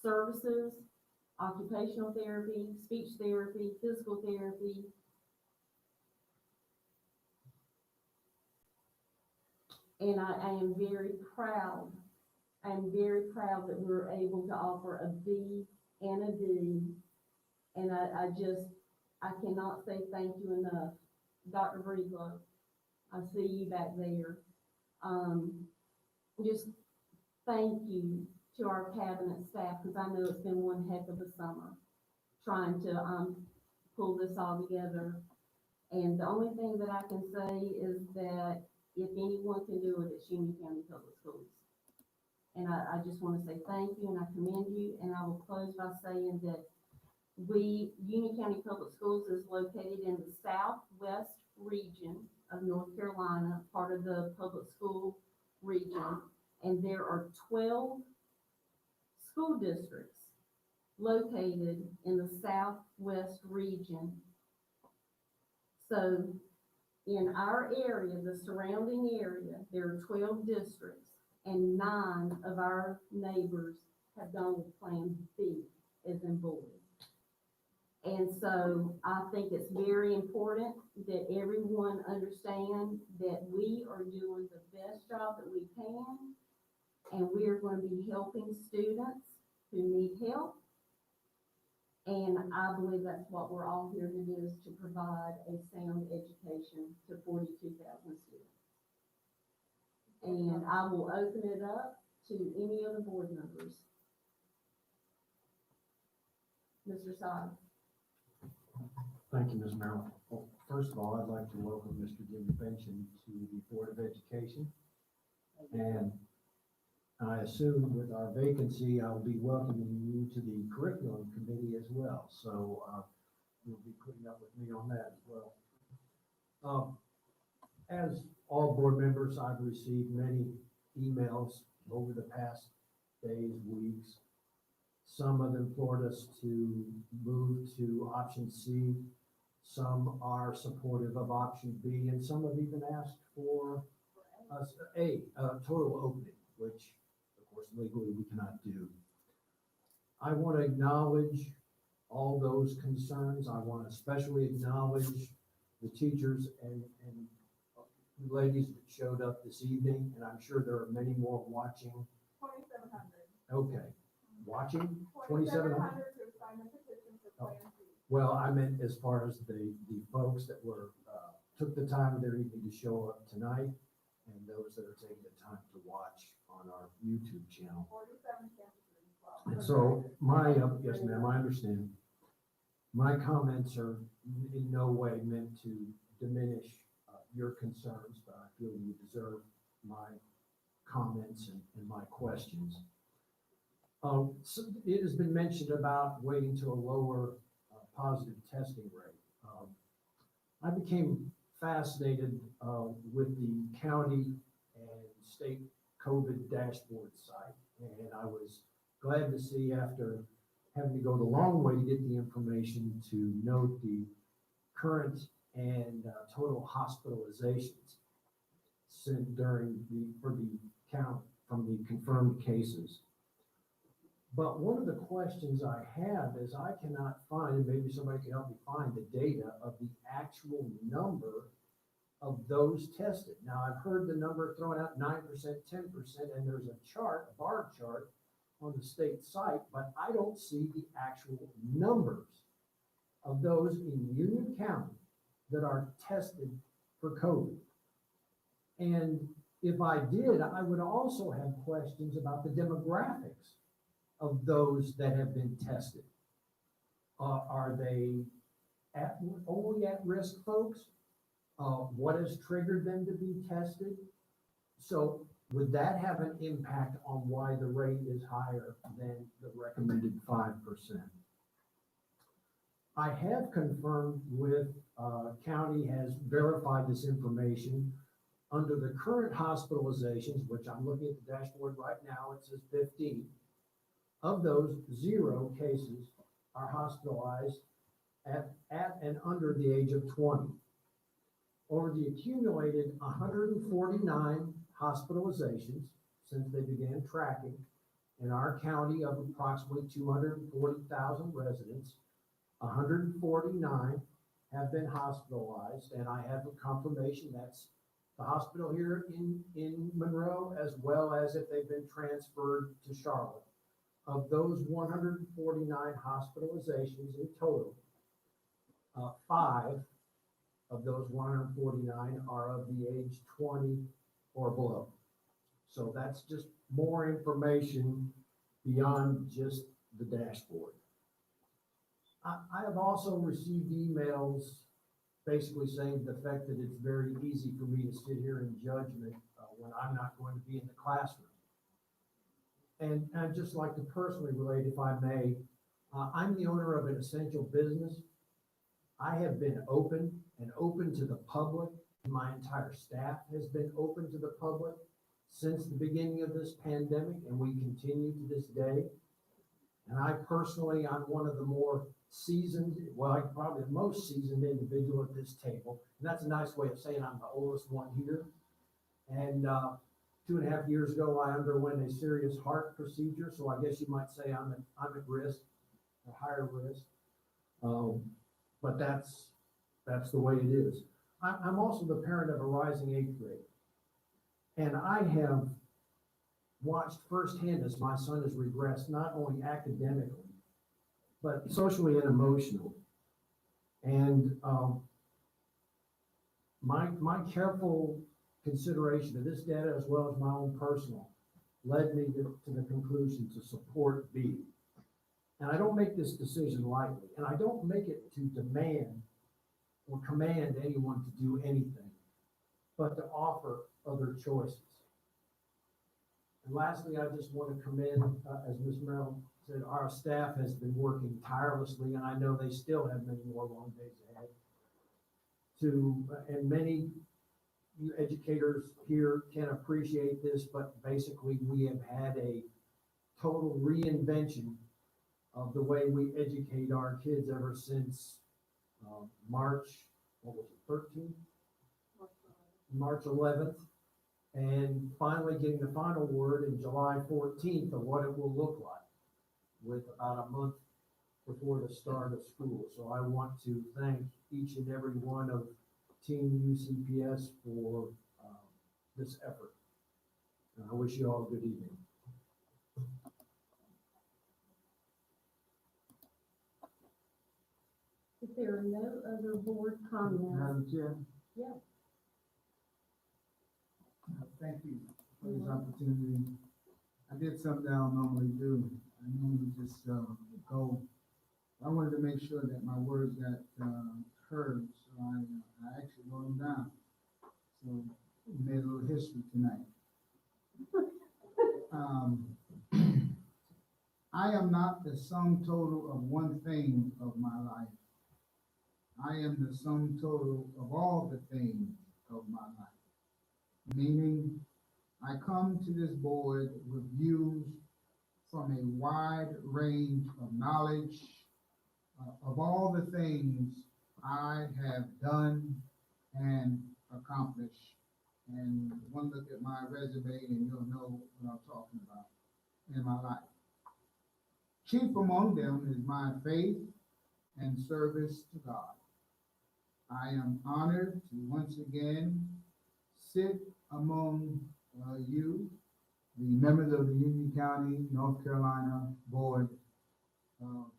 services, occupational therapy, speech therapy, physical therapy. And I am very proud. I am very proud that we're able to offer a B and a D. And I cannot say thank you enough. Dr. Breedlove, I see you back there. Just thank you to our cabinet staff, because I know it's been one heck of a summer trying to pull this all together. And the only thing that I can say is that if anyone can do it, it's Union County Public Schools. And I just want to say thank you and I commend you. And I will close by saying that Union County Public Schools is located in the southwest region of North Carolina, part of the public school region. And there are 12 school districts located in the southwest region. So in our area, the surrounding area, there are 12 districts, and 9 of our neighbors have gone with Plan B, as in boys. And so I think it's very important that everyone understand that we are doing the best job that we can, and we are going to be helping students who need help. And I believe that's what we're all here to do, is to provide a sound education to 42,000 students. And I will open it up to any of the board members. Mr. Side. Thank you, Ms. Merrill. Well, first of all, I'd like to welcome Mr. Jimmy Benson to the Board of Education. And I assume with our vacancy, I'll be welcoming you to the curriculum committee as well. So you'll be putting up with me on that as well. As all board members, I've received many emails over the past days, weeks. Some have implored us to move to option C. Some are supportive of option B, and some have even asked for a total opening, which of course legally we cannot do. I want to acknowledge all those concerns. I want to especially acknowledge the teachers and ladies that showed up this evening, and I'm sure there are many more watching. 2,700. Okay, watching 2,700. 2,700 to sign the petition for Plan C. Well, I meant as far as the folks that were took the time of their evening to show up tonight, and those that are taking the time to watch on our YouTube channel. 47 campuses as well. So yes, ma'am, I understand. My comments are in no way meant to diminish your concerns, but I feel you deserve my comments and my questions. So it has been mentioned about waiting to a lower positive testing rate. I became fascinated with the county and state COVID dashboard site, and I was glad to see, after having to go the long way to get the information, to note the current and total hospitalizations for the count from the confirmed cases. But one of the questions I have is I cannot find, and maybe somebody can help me find, the data of the actual number of those tested. Now, I've heard the number thrown out, 9%, 10%, and there's a chart, a bar chart on the state site, but I don't see the actual numbers of those in Union County that are tested for COVID. And if I did, I would also have questions about the demographics of those that have been tested. Are they only at-risk folks? What has triggered them to be tested? So would that have an impact on why the rate is higher than the recommended 5%? I have confirmed with county has verified this information. Under the current hospitalizations, which I'm looking at the dashboard right now, it says 15. Of those, 0 cases are hospitalized at and under the age of 20. Over the accumulated 149 hospitalizations since they began tracking in our county of approximately 240,000 residents, 149 have been hospitalized, and I have a confirmation that's the hospital here in Monroe, as well as if they've been transferred to Charlotte. Of those 149 hospitalizations in total, 5 of those 149 are of the age 20 or below. So that's just more information beyond just the dashboard. I have also received emails basically saying the fact that it's very easy for me to sit here in judgment when I'm not going to be in the classroom. And I'd just like to personally relate, if I may. I'm the owner of an essential business. I have been open to the public. My entire staff has been open to the public since the beginning of this pandemic, and we continue to this day. And I personally, I'm one of the more seasoned, well, probably the most seasoned individual at this table. And that's a nice way of saying I'm the oldest one here. And 2.5 years ago, I underwent a serious heart procedure. So I guess you might say I'm at risk, a higher risk. But that's the way it is. I'm also the parent of a rising 8th grade. And I have watched firsthand as my son has regressed, not only academically, but socially and emotionally. And my careful consideration of this data, as well as my own personal, led me to the conclusion to support B. And I don't make this decision lightly, and I don't make it to demand or command anyone to do anything, but to offer other choices. And lastly, I just want to commend, as Ms. Merrill said, our staff has been working tirelessly, and I know they still have many more long days ahead. And many you educators here can appreciate this, but basically we have had a total reinvention of the way we educate our kids ever since March, what was it, 13th? March 11th. And finally getting the final word in July 14th of what it will look like, with about a month before the start of school. So I want to thank each and every one of Team UCPS for this effort. And I wish you all a good evening. If there are no other board comments. Madam Chair? Yeah. Thank you for this opportunity. I did something I don't normally do. I normally just, go. I wanted to make sure that my words got, heard, so I actually wrote them down. So we made a little history tonight. I am not the sum total of one thing of my life. I am the sum total of all the things of my life. Meaning, I come to this board with views from a wide range of knowledge of all the things I have done and accomplished. And one look at my resume and you'll know what I'm talking about in my life. Chief among them is my faith and service to God. I am honored to once again sit among you, the members of the Union County, North Carolina Board of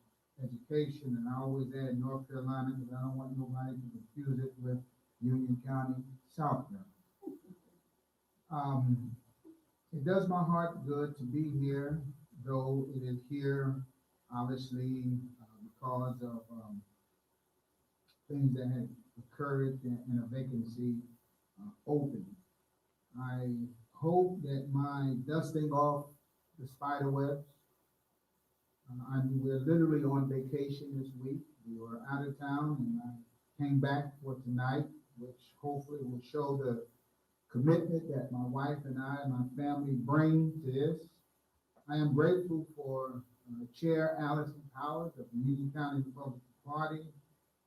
Education, and I always add North Carolina because I don't want nobody to confuse it with Union County, South Carolina. It does my heart good to be here, though it is here, obviously, because of things that had occurred in a vacancy open. I hope that my dusting off the spider webs, we're literally on vacation this week. We were out of town and I came back for tonight, which hopefully will show the commitment that my wife and I and my family bring to this. I am grateful for Chair Allison Powers of the Union County Republican Party,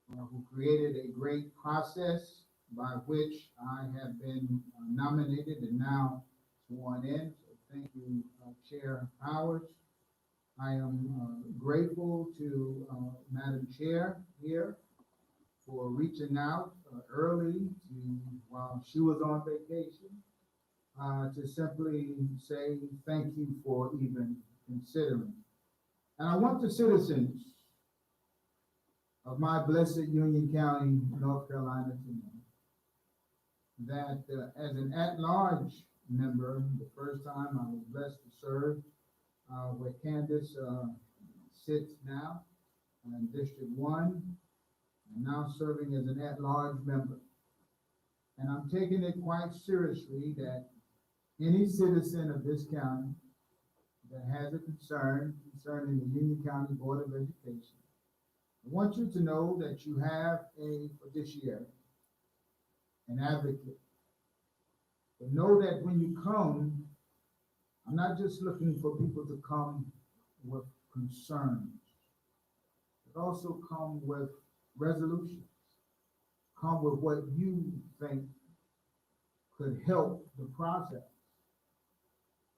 who created a great process by which I have been nominated and now sworn in. So thank you, Chair Powers. I am grateful to Madam Chair here for reaching out early to, while she was on vacation, to simply say thank you for even considering. And I want the citizens of my blessed Union County, North Carolina, to know that as an at-large member, the first time I was blessed to serve where Candace sits now in District 1, and now serving as an at-large member. And I'm taking it quite seriously that any citizen of this county that has a concern concerning the Union County Board of Education, I want you to know that you have a fiduciary, an advocate. But know that when you come, I'm not just looking for people to come with concerns, but also come with resolutions, come with what you think could help the process.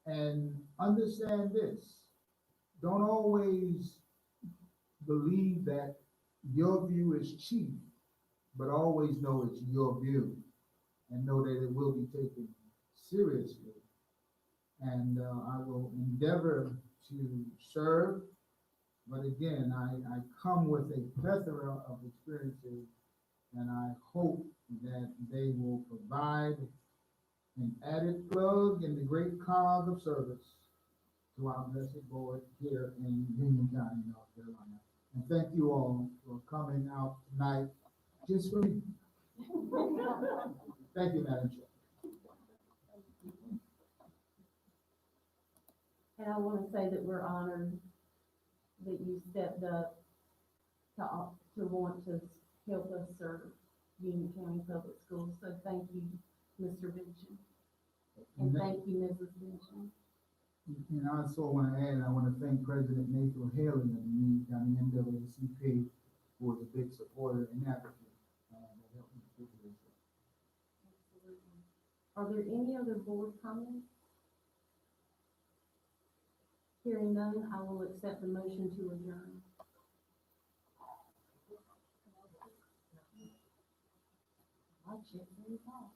And understand this, don't always believe that your view is chief, but always know it's your view and know that it will be taken seriously. And I will endeavor to serve, but again, I come with a plethora of experiences, and I hope that they will provide an added plug in the great cause of service to our blessed board here in Union County, North Carolina. And thank you all for coming out tonight just for me. Thank you, Madam Chair. And I want to say that we're honored that you stepped up to want to help us serve Union County Public Schools. So thank you, Mr. Benson. And thank you, Mrs. Benson. And I also want to add, I want to thank President Nathan Haley of the Union County NAACP, who was a big supporter and advocate that helped me through this. Absolutely. Are there any other board comments? Hearing none, I will accept the motion to adjourn. I'll check things out.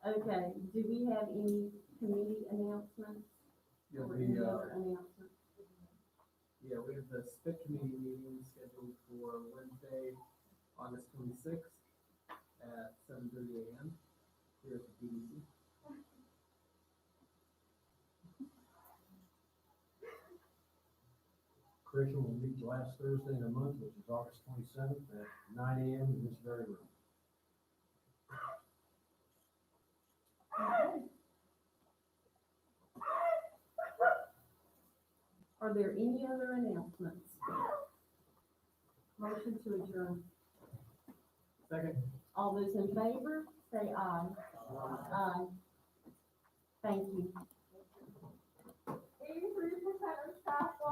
Okay, do we have any committee announcements? Yeah, Or any other announcements? yeah, we have the SPIT committee meeting scheduled for Wednesday, August 26th at 7:30 a.m. here at the PDC. Curriculum will meet the last Thursday in the month, which is August 27th at 9 a.m. in this very room. Are there any other announcements? Motion to adjourn. Second. All those in favor, say aye. Aye. Thank you. 83% of staff